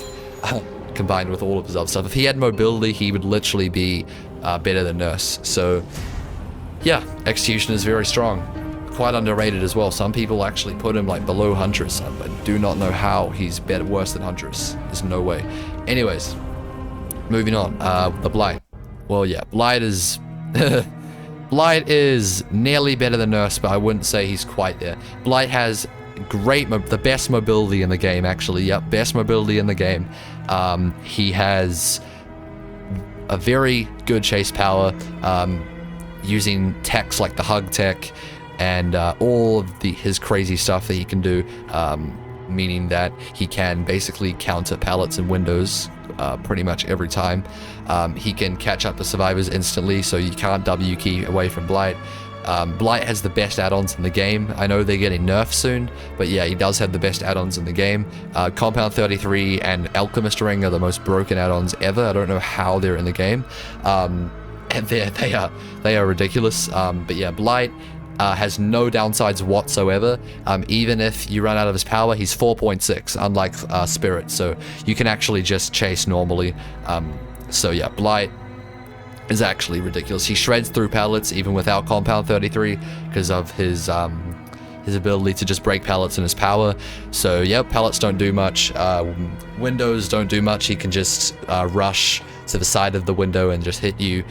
Combined with all of his other stuff. If he had mobility, he would literally be better than Nurse. So yeah, Execution is very strong. Quite underrated as well. Some people actually put him like below Huntress. I do not know how he's worse than Huntress. There's no way. Anyways, moving on. The Blight. Well, yeah, Blight is... Blight is nearly better than Nurse, but I wouldn't say he's quite there. Blight has the best mobility in the game, actually. Yep, best mobility in the game. He has a very good chase power, using techs like the hug tech and all of his crazy stuff that he can do, meaning that he can basically counter pallets and windows pretty much every time. He can catch up to survivors instantly, so you can't W key away from Blight. Blight has the best add-ons in the game. I know they're getting nerfed soon, but yeah, he does have the best add-ons in the game. Compound 33 and Alchemist Ring are the most broken add-ons ever. I don't know how they're in the game. And they are ridiculous. But yeah, Blight has no downsides whatsoever. Even if you run out of his power, he's 4.6, unlike Spirit, so you can actually just chase normally. So yeah, Blight is actually ridiculous. He shreds through pallets even without Compound 33 because of his ability to just break pallets and his power. So yeah, pallets don't do much. Windows don't do much. He can just rush to the side of the window and just hit you.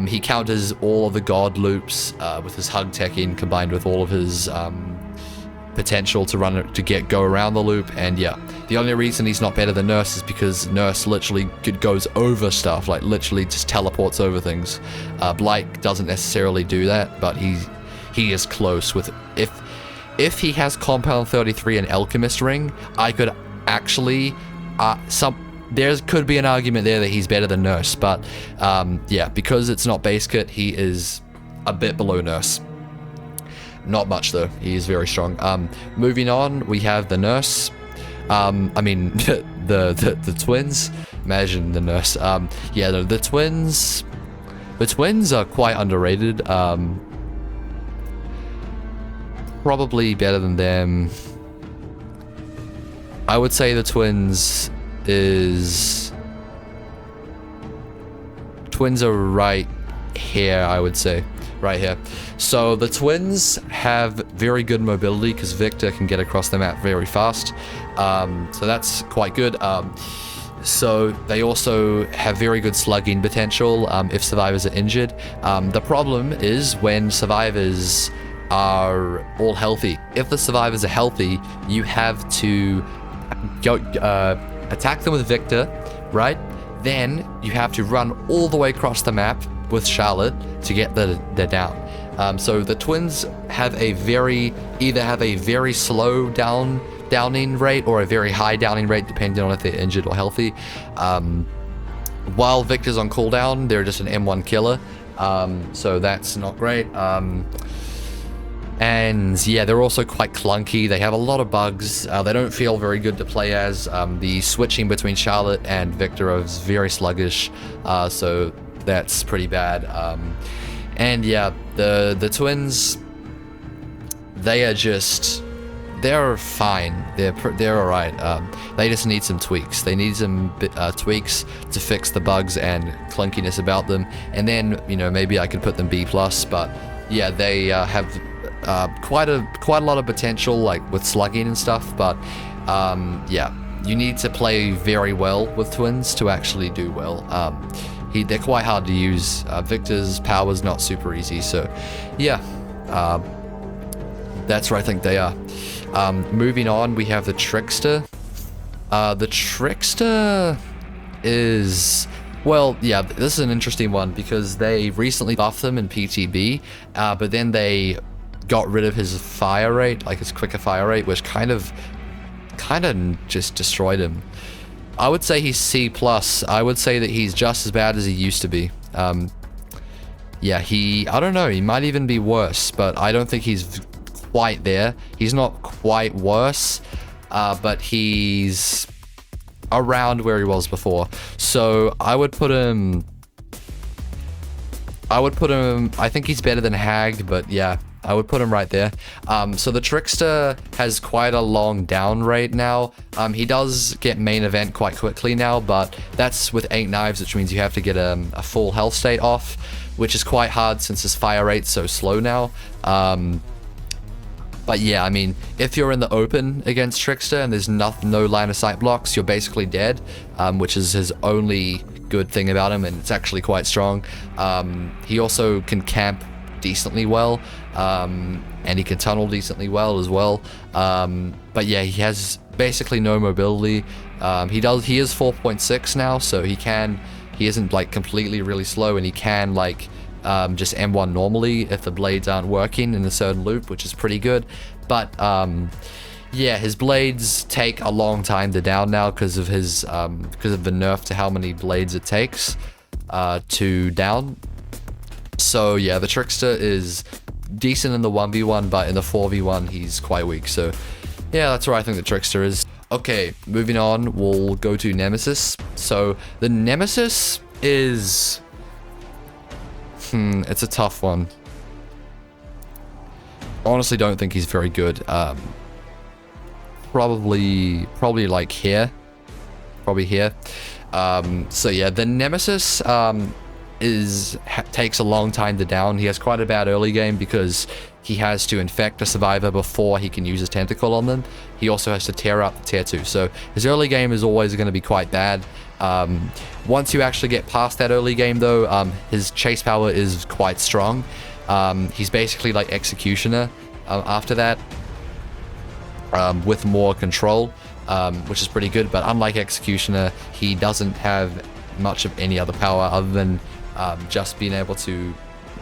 He counters all of the god loops with his hug teching combined with all of his potential to go around the loop. And yeah, the only reason he's not better than Nurse is because Nurse literally goes over stuff, like literally just teleports over things. Blight doesn't necessarily do that, but he is close with if he has Compound 33 and Alchemist Ring, I could actually there could be an argument there that he's better than Nurse, but yeah, because it's not base kit, he is a bit below Nurse. Not much though. He is very strong. Moving on, we have the Nurse. I mean, the twins. Imagine the Nurse. Yeah, the twins. The twins are quite underrated. Probably better than them. I would say the twins are right here. I would say right here. So the twins have very good mobility because Victor can get across the map very fast. So that's quite good. So they also have very good slugging potential if survivors are injured. The problem is when survivors are all healthy. If the survivors are healthy, you have to go attack them with Victor, right? Then you have to run all the way across the map with Charlotte to get their down. So the twins have either have a very slow downing rate or a very high downing rate, depending on if they're injured or healthy. While Victor's on cooldown, they're just an M1 killer. So that's not great. And yeah, they're also quite clunky. They have a lot of bugs. They don't feel very good to play as. The switching between Charlotte and Victor is very sluggish. So that's pretty bad. And yeah, the twins, they are just they're fine. They're all right. They just need some tweaks. They need some tweaks to fix the bugs and clunkiness about them, and then maybe I could put them B+. But yeah, they have quite a lot of potential, like with slugging and stuff. But yeah, you need to play very well with twins to actually do well. They're quite hard to use. Victor's power's not super easy, so yeah, that's where I think they are. Moving on, we have the Trickster. The Trickster is, well, yeah, this is an interesting one because they recently buffed him in PTB, but then they got rid of his fire rate, like his quicker fire rate, which kind of just destroyed him. I would say he's C+. I would say that he's just as bad as he used to be. Yeah, I don't know, he might even be worse, but I don't think he's quite there. He's not quite worse, but he's around where he was before. So I would put him, I think he's better than Hag, but yeah, I would put him right there. So the Trickster has quite a long down rate now. He does get main event quite quickly now, but that's with 8 knives, which means you have to get a full health state off, which is quite hard since his fire rate's so slow now. But yeah, I mean, if you're in the open against Trickster and there's no line of sight blocks, you're basically dead, which is his only good thing about him, and it's actually quite strong. He also can camp decently well, and he can tunnel decently well as well. But yeah, he has basically no mobility. He is 4.6 now, so he isn't like completely really slow, and he can like just M1 normally if the blades aren't working in a certain loop, which is pretty good. But yeah, his blades take a long time to down now because of the nerf to how many blades it takes to down. So yeah, the Trickster is decent in the 1v1, but in the 4v1 he's quite weak. So yeah, that's where I think the Trickster is. Okay, moving on, we'll go to Nemesis. So the Nemesis is it's a tough one. Honestly, don't think he's very good. Probably like here. Probably here. So yeah, the Nemesis takes a long time to down. He has quite a bad early game because he has to infect a survivor before he can use his tentacle on them. He also has to tear up the tier 2. So his early game is always going to be quite bad. Once you actually get past that early game though, his chase power is quite strong. He's basically like Executioner after that, with more control, which is pretty good. But unlike Executioner, he doesn't have much of any other power other than just being able to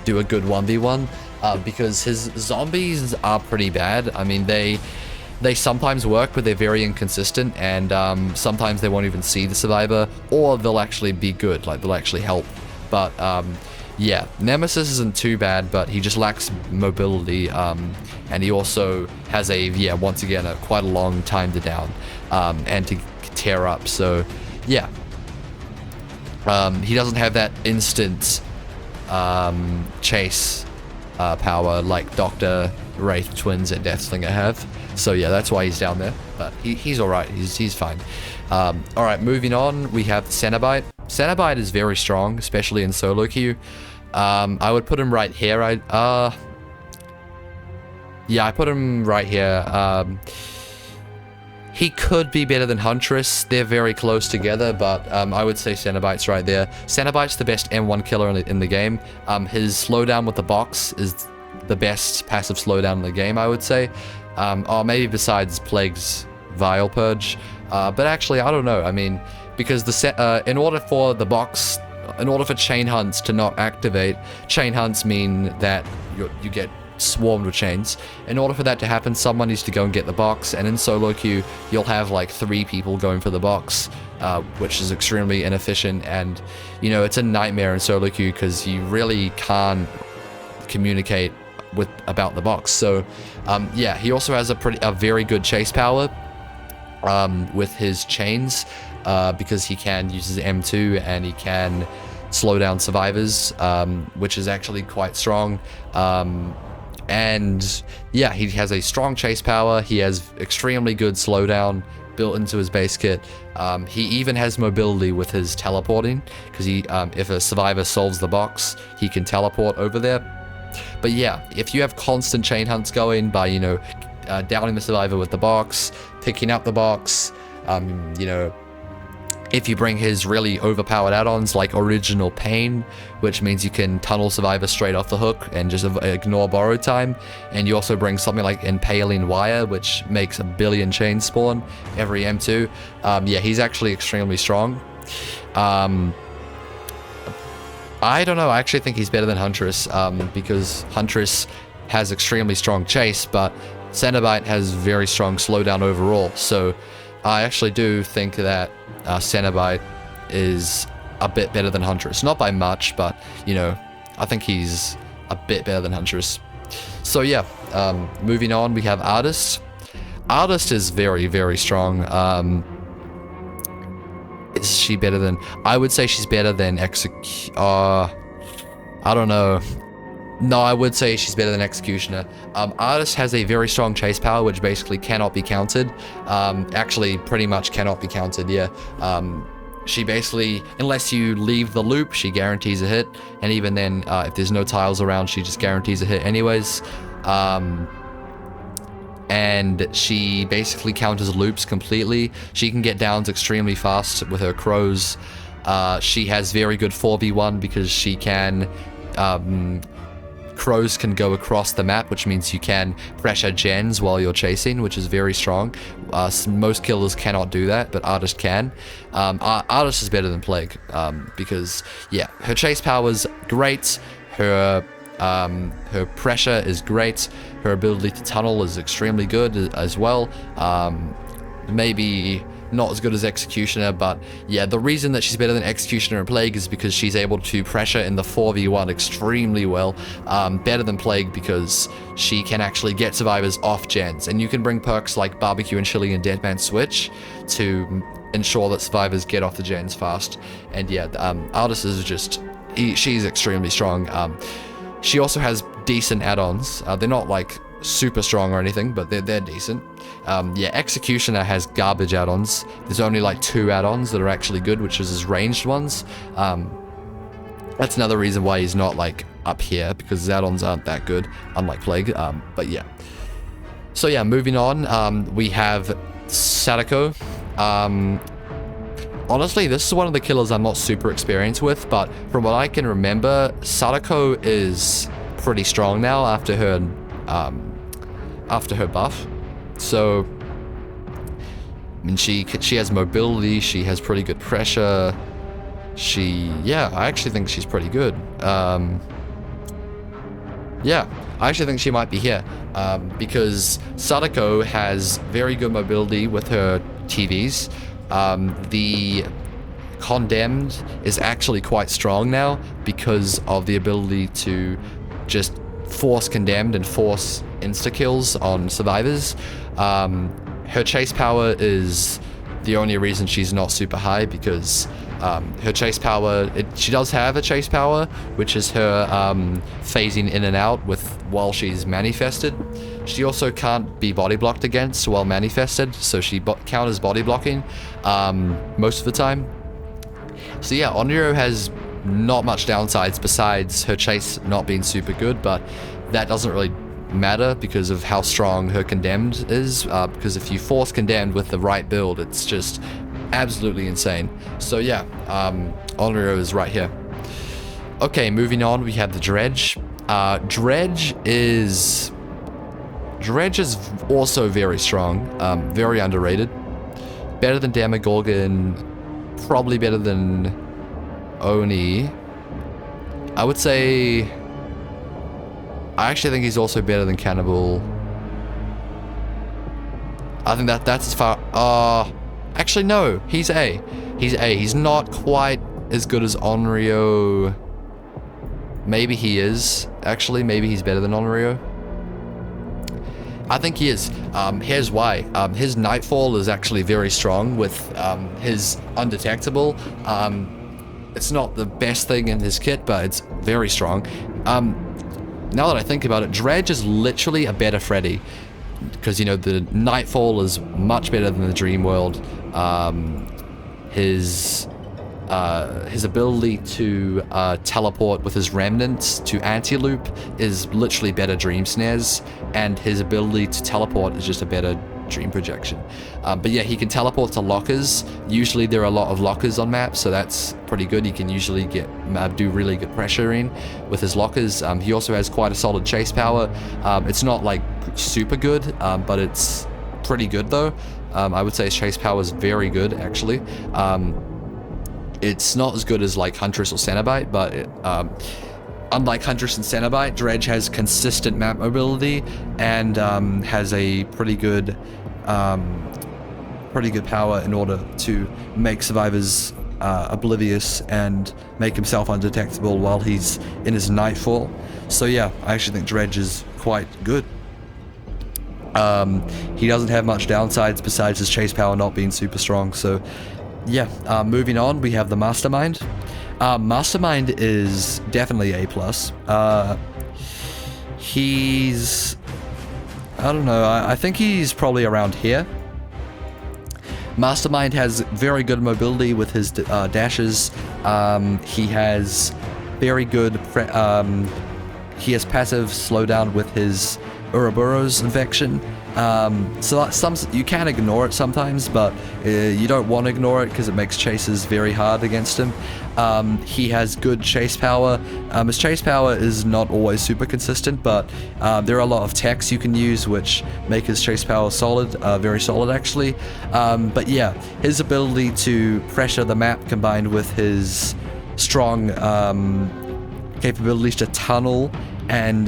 do a good 1v1, because his zombies are pretty bad. I mean, they sometimes work, but they're very inconsistent, and sometimes they won't even see the survivor, or they'll actually be good, like they'll actually help. But yeah, Nemesis isn't too bad, but he just lacks mobility, and he also has once again, quite a long time to down, and to tear up. So yeah, he doesn't have that instant chase power like Dr. Wraith, Twins, and Deathslinger have. So yeah, that's why he's down there. But he's alright. He's fine. Alright, moving on, we have Cenobite. Cenobite is very strong, especially in solo queue. I would put him right here. Yeah, I put him right here. He could be better than Huntress. They're very close together, but I would say Cenobite's right there. Cenobite's the best M1 killer in the game. His slowdown with the box is the best passive slowdown in the game, I would say. Or maybe besides Plague's Vile Purge. But actually, I don't know. I mean, because in order for chain hunts to not activate, chain hunts mean that you get swarmed with chains. In order for that to happen, someone needs to go and get the box, and in solo queue you'll have like 3 people going for the box, which is extremely inefficient, and it's a nightmare in solo queue because you really can't communicate about the box. So yeah, he also has a very good chase power with his chains, because he can use his M2 and he can slow down survivors, which is actually quite strong. And yeah, he has a strong chase power. He has extremely good slowdown built into his base kit. He even has mobility with his teleporting, because if a survivor solves the box, he can teleport over there. But yeah, if you have constant chain hunts going by, downing the survivor with the box, picking up the box, if you bring his really overpowered add-ons like Original Pain, which means you can tunnel survivor straight off the hook and just ignore borrowed time, and you also bring something like Impaling Wire, which makes 1 billion chains spawn every M2, yeah, he's actually extremely strong. I don't know, I actually think he's better than Huntress, because Huntress has extremely strong chase, but Cenobite has very strong slowdown overall, so I actually do think that Cenobite is a bit better than Huntress. Not by much, but, I think he's a bit better than Huntress. So yeah, moving on, we have Artist. Artist is very, very strong. Is she better than... I would say she's better than I don't know. No, I would say she's better than Executioner. Artist has a very strong chase power, which basically cannot be countered. Actually, pretty much cannot be countered, yeah. She basically, unless you leave the loop, she guarantees a hit. And even then, if there's no tiles around, she just guarantees a hit anyways. And she basically counters loops completely. She can get downs extremely fast with her crows. She has very good 4v1 because she can... crows can go across the map, which means you can pressure gens while you're chasing, which is very strong. Most killers cannot do that, but Artist can. Artist is better than Plague, because, yeah, her chase power is great, her pressure is great, her ability to tunnel is extremely good as well. Maybe not as good as Executioner, but yeah, the reason that she's better than Executioner and Plague is because she's able to pressure in the 4v1 extremely well. Better than Plague because she can actually get survivors off gens, and you can bring perks like Barbecue and Chili and Deadman Switch to ensure that survivors get off the gens fast. And yeah, Artist is just... she's extremely strong. She also has decent add-ons. They're not like super strong or anything, but they're decent. Yeah, Executioner has garbage add-ons. There's only like 2 add-ons that are actually good, which is his ranged ones. That's another reason why he's not like up here, because his add-ons aren't that good, unlike Plague. But yeah. So yeah, moving on, we have Sadako. Honestly, this is one of the killers I'm not super experienced with, but from what I can remember, Sadako is pretty strong now after her buff. So, I mean, she has mobility, she has pretty good pressure. Yeah, I actually think she's pretty good. Yeah, I actually think she might be here, because Sadako has very good mobility with her TVs. The Condemned is actually quite strong now because of the ability to just force Condemned and force insta-kills on survivors. Her chase power is the only reason she's not super high, because her chase power, she does have a chase power, which is her phasing in and out while she's manifested. She also can't be body blocked against while manifested, so she counters body blocking most of the time. So yeah, Onryo has not much downsides besides her chase not being super good, but that doesn't really matter because of how strong her Condemned is, because if you force Condemned with the right build, it's just absolutely insane. So yeah, Onryo is right here. Okay, moving on, we have the Dredge. Dredge is also very strong, very underrated. Better than Demogorgon, probably better than Oni. I would say... I actually think he's also better than Cannibal. I think that's as far... actually, no. He's A. He's A. He's not quite as good as Onryo. Maybe he is. Actually, maybe he's better than Onryo. I think he is. Here's why. His Nightfall is actually very strong with his Undetectable. It's not the best thing in his kit, but it's very strong. now that I think about it, Dredge is literally a better Freddy. Because, you know, the Nightfall is much better than the Dream World. His ability to teleport with his remnants to anti-loop is literally better Dream Snares, and his ability to teleport is just a better Dream Projection. But yeah, he can teleport to lockers. Usually there are a lot of lockers on maps, so that's pretty good. He can usually do really good pressuring with his lockers. He also has quite a solid chase power. It's not like super good, but it's pretty good though. I would say his chase power is very good actually. It's not as good as like Huntress or Cenobite, but unlike Huntress and Cenobite, Dredge has consistent map mobility and has a pretty good power in order to make survivors oblivious and make himself undetectable while he's in his Nightfall. So yeah, I actually think Dredge is quite good. He doesn't have much downsides besides his chase power not being super strong. So yeah, moving on, we have the Mastermind. Mastermind is definitely A+. He's, I don't know, I think he's probably around here. Mastermind has very good mobility with his dashes. He has very good, he has passive slowdown with his Ouroboros infection. So you can ignore it sometimes, but you don't want to ignore it because it makes chases very hard against him. He has good chase power. His chase power is not always super consistent, but there are a lot of techs you can use which make his chase power solid, very solid actually. But yeah, his ability to pressure the map combined with his strong capabilities to tunnel and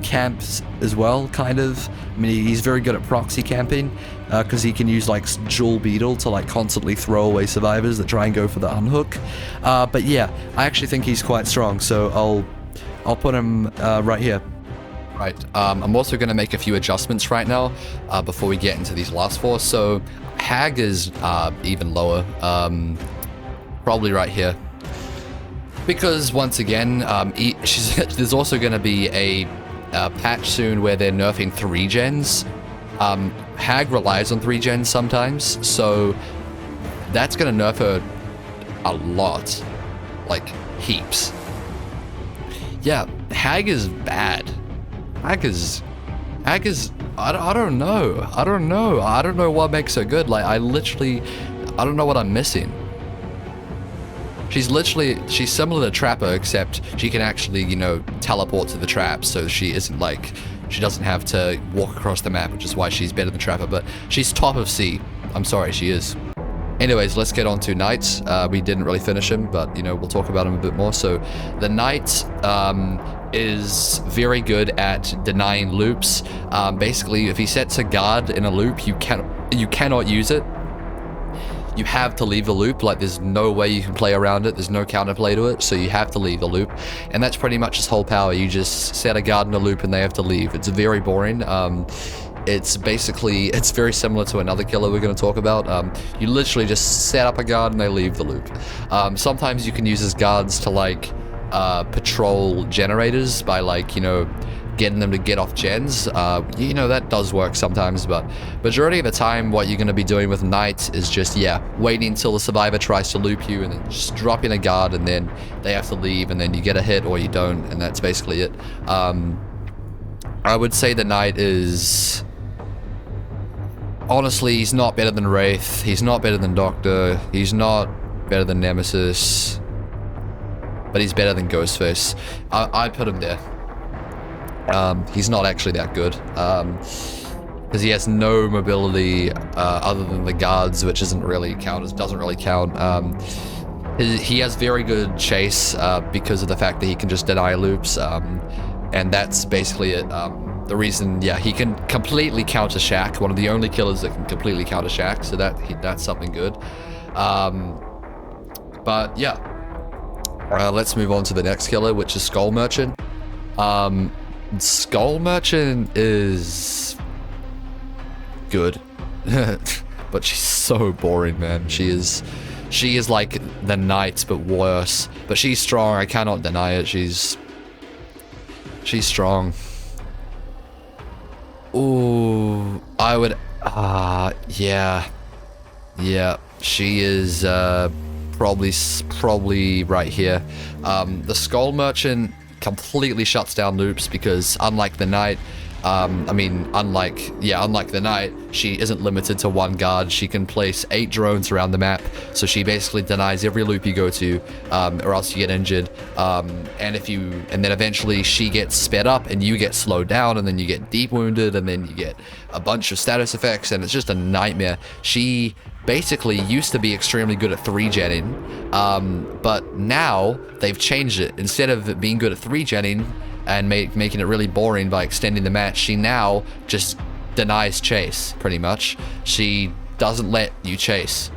camps as well, kind of. I mean, he's very good at proxy camping because he can use like Jewel Beetle to like constantly throw away survivors that try and go for the unhook. But yeah, I actually think he's quite strong, so I'll put him right here. Right, I'm also going to make a few adjustments right now before we get into these last four. So Hag is even lower, probably right here. Because once again, there's also going to be a patch soon where they're nerfing 3 gens. Hag relies on 3 gens sometimes, so that's going to nerf her a lot, like heaps. Yeah, Hag is bad. Hag is I don't know. I don't know what makes her good. Like I don't know what I'm missing. She's similar to Trapper, except she can actually, you know, teleport to the traps, so she doesn't have to walk across the map, which is why she's better than Trapper, but she's top of C. I'm sorry, she is. Anyways, let's get on to Knight. We didn't really finish him, but, you know, we'll talk about him a bit more. So, the Knight is very good at denying loops. Basically, if he sets a guard in a loop, you cannot use it. You have to leave the loop. Like, there's no way you can play around it. There's no counterplay to it, so you have to leave the loop. And that's pretty much his whole power. You just set a guard in a loop and they have to leave. It's very boring. It's very similar to another killer we're going to talk about. You literally just set up a guard and they leave the loop. Sometimes you can use his guards to, like, patrol generators by, like, you know, getting them to get off gens. You know, that does work sometimes, but majority of the time what you're going to be doing with Knight is just, yeah, waiting until the survivor tries to loop you and then just dropping a guard and then they have to leave and then you get a hit or you don't, and that's basically it. I would say the Knight is... Honestly, he's not better than Wraith, he's not better than Doctor, he's not better than Nemesis, but he's better than Ghostface. I put him there. He's not actually that good, because he has no mobility other than the guards, which doesn't really count. He has very good chase because of the fact that he can just deny loops, and that's basically it. The reason, yeah, he can completely counter Shack, one of the only killers that can completely counter Shack, so that's something good. But yeah, let's move on to the next killer, which is Skull Merchant. Skull Merchant is good, but she's so boring, man. She is like the Knight, but worse. But she's strong, I cannot deny it. She's strong. Ooh, I would, yeah. Yeah, she is, probably right here. The Skull Merchant completely shuts down loops because unlike the Knight, unlike the Knight, she isn't limited to one guard. She can place 8 drones around the map, so she basically denies every loop you go to, or else you get injured. And then eventually she gets sped up and you get slowed down, and then you get deep wounded, and then you get a bunch of status effects, and it's just a nightmare. She basically used to be extremely good at 3-genning, but now they've changed it. Instead of it being good at 3-genning and making it really boring by extending the match, she now just denies chase, pretty much. She doesn't let you chase.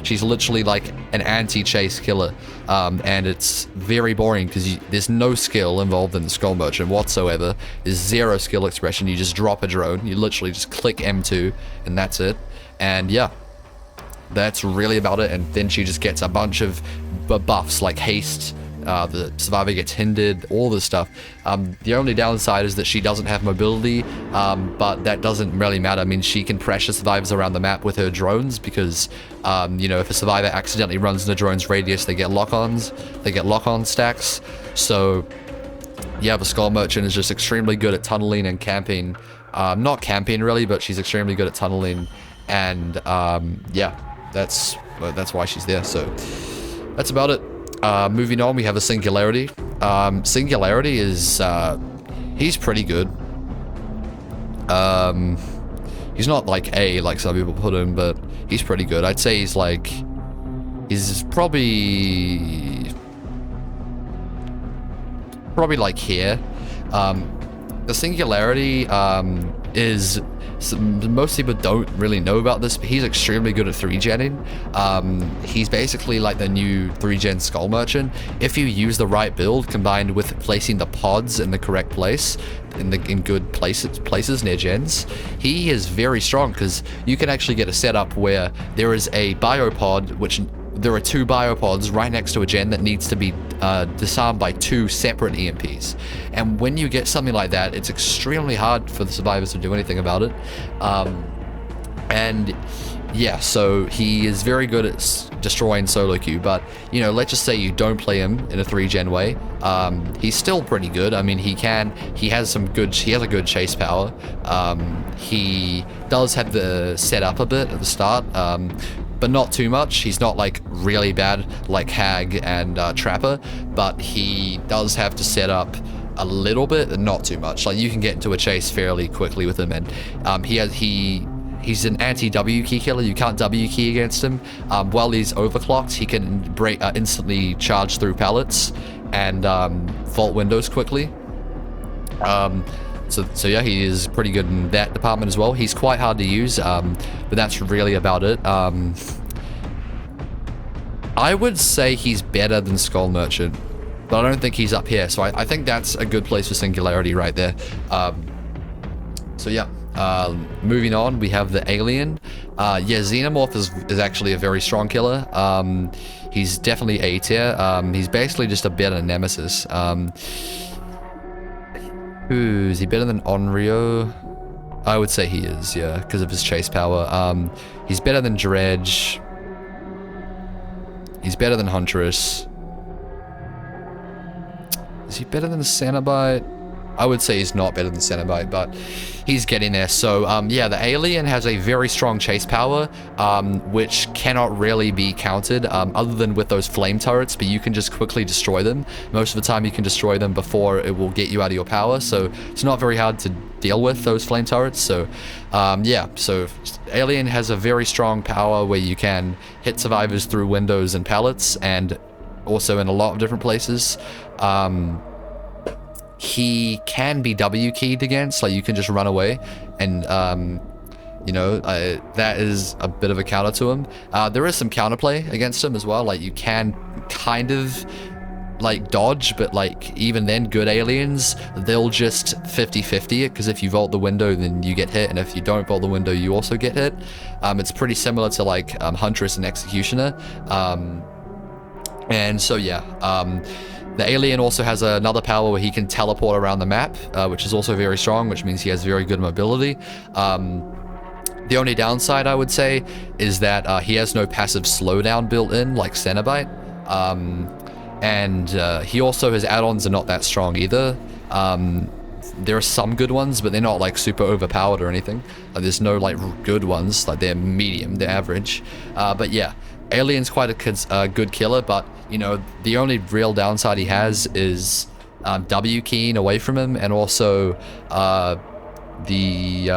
She's literally like an anti-chase killer, and it's very boring because there's no skill involved in the Skull Merchant whatsoever. There's 0 skill expression. You just drop a drone. You literally just click M2 and that's it. And yeah, that's really about it. And then she just gets a bunch of buffs like haste. The survivor gets hindered, all this stuff. The only downside is that she doesn't have mobility, but that doesn't really matter. I mean, she can pressure survivors around the map with her drones because, you know, if a survivor accidentally runs in the drone's radius, they get lock-ons, they get lock-on stacks. So, yeah, the Skull Merchant is just extremely good at tunneling and camping. Not camping really, but she's extremely good at tunneling, and yeah, that's why she's there. So that's about it. Moving on, we have a Singularity. Singularity is, he's pretty good. He's not like A, like some people put him, but he's pretty good. I'd say he's probably like here. The Singularity, is, most people don't really know about this, but he's extremely good at 3-genning. He's basically like the new 3-gen Skull Merchant. If you use the right build combined with placing the pods in the correct place, in good places near gens, he is very strong because you can actually get a setup where there is a biopod, which there are 2 biopods right next to a gen that needs to be disarmed by 2 separate EMPs. And when you get something like that, it's extremely hard for the survivors to do anything about it. And yeah, so he is very good at destroying solo queue, but you know, let's just say you don't play him in a 3-gen way, he's still pretty good. I mean, he has a good chase power. He does have the setup a bit at the start, but not too much. He's not like really bad like Hag and Trapper, but he does have to set up a little bit and not too much. Like, you can get into a chase fairly quickly with him, and he's an anti-W key killer. You can't W key against him. While he's overclocked, he can instantly charge through pallets and vault windows quickly. So yeah, he is pretty good in that department as well. He's quite hard to use, but that's really about it. I would say he's better than Skull Merchant, but I don't think he's up here. So I think that's a good place for Singularity right there. So yeah, moving on, we have the Alien. Yeah, Xenomorph is actually a very strong killer. He's definitely A tier. He's basically just a better Nemesis. Is he better than Onryo? I would say he is, yeah, because of his chase power. He's better than Dredge. He's better than Huntress. Is he better than Cenobite? I would say he's not better than Cenobite, but he's getting there. So, yeah, the Alien has a very strong chase power, which cannot really be countered, other than with those flame turrets, but you can just quickly destroy them. Most of the time you can destroy them before it will get you out of your power, so it's not very hard to deal with those flame turrets. So, yeah, so Alien has a very strong power where you can hit survivors through windows and pallets, and also in a lot of different places. He can be W keyed against, like you can just run away, and you know, that is a bit of a counter to him. There is some counterplay against him as well, like you can kind of like dodge, but like even then, good aliens, they'll just 50-50 it, because if you vault the window then you get hit, and if you don't vault the window you also get hit. It's pretty similar to like Huntress and Executioner. And so yeah, the alien also has another power where he can teleport around the map, which is also very strong, which means he has very good mobility. The only downside, I would say, is that he has no passive slowdown built in like Cenobite. And he also, his add-ons are not that strong either. There are some good ones, but they're not like super overpowered or anything. There's no like good ones, like they're medium, they're average. But yeah, Alien's quite a good killer, but you know, the only real downside he has is W keying away from him, and also the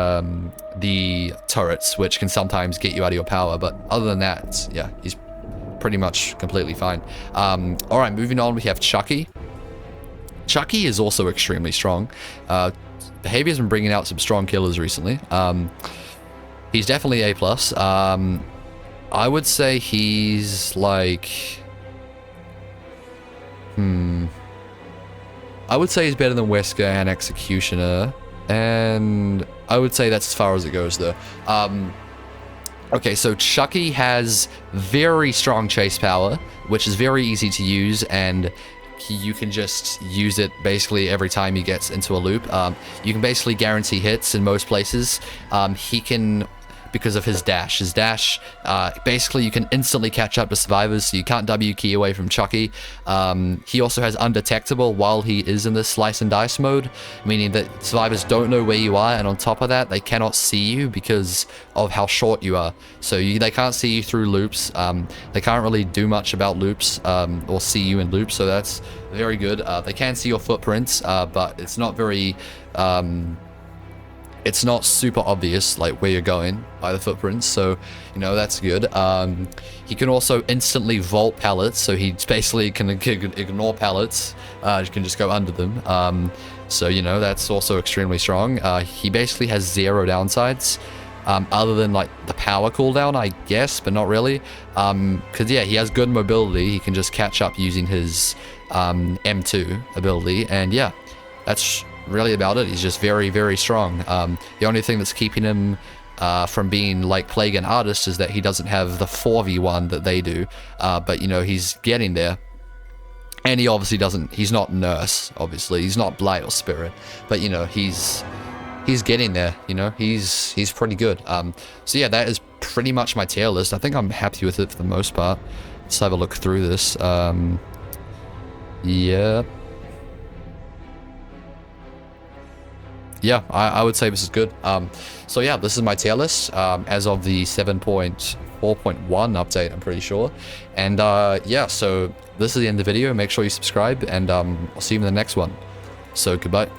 turrets, which can sometimes get you out of your power. But other than that, yeah, he's pretty much completely fine. All right, moving on, we have Chucky. Chucky is also extremely strong. Behavior's been bringing out some strong killers recently. He's definitely A+. I would say he's like... I would say he's better than Wesker and Executioner. And I would say that's as far as it goes, though. Okay, so Chucky has very strong chase power, which is very easy to use, and you can just use it basically every time he gets into a loop. You can basically guarantee hits in most places. He can, because of his dash. His dash, basically you can instantly catch up to survivors, so you can't W key away from Chucky. He also has undetectable while he is in this slice and dice mode, meaning that survivors don't know where you are, and on top of that, they cannot see you because of how short you are. So they can't see you through loops. They can't really do much about loops, or see you in loops, so that's very good. They can see your footprints, but it's not very... it's not super obvious, like, where you're going by the footprints, so, you know, that's good. He can also instantly vault pallets, so he basically can ignore pallets. You can just go under them. So, you know, that's also extremely strong. He basically has zero downsides, other than, like, the power cooldown, I guess, but not really. Because, yeah, he has good mobility. He can just catch up using his M2 ability, and, yeah, that's... really about it. He's just very, very strong. The only thing that's keeping him from being like Plague and Artist is that he doesn't have the 4v1 that they do. But, you know, he's getting there. And he obviously doesn't... he's not Nurse, obviously. He's not Blight or Spirit. But, you know, he's getting there, you know? He's pretty good. So, yeah, that is pretty much my tier list. I think I'm happy with it for the most part. Let's have a look through this. Yeah. Yeah, I would say this is good. So yeah, this is my tier list as of the 7.4.1 update, I'm pretty sure. And yeah, so this is the end of the video. Make sure you subscribe, and I'll see you in the next one. So goodbye.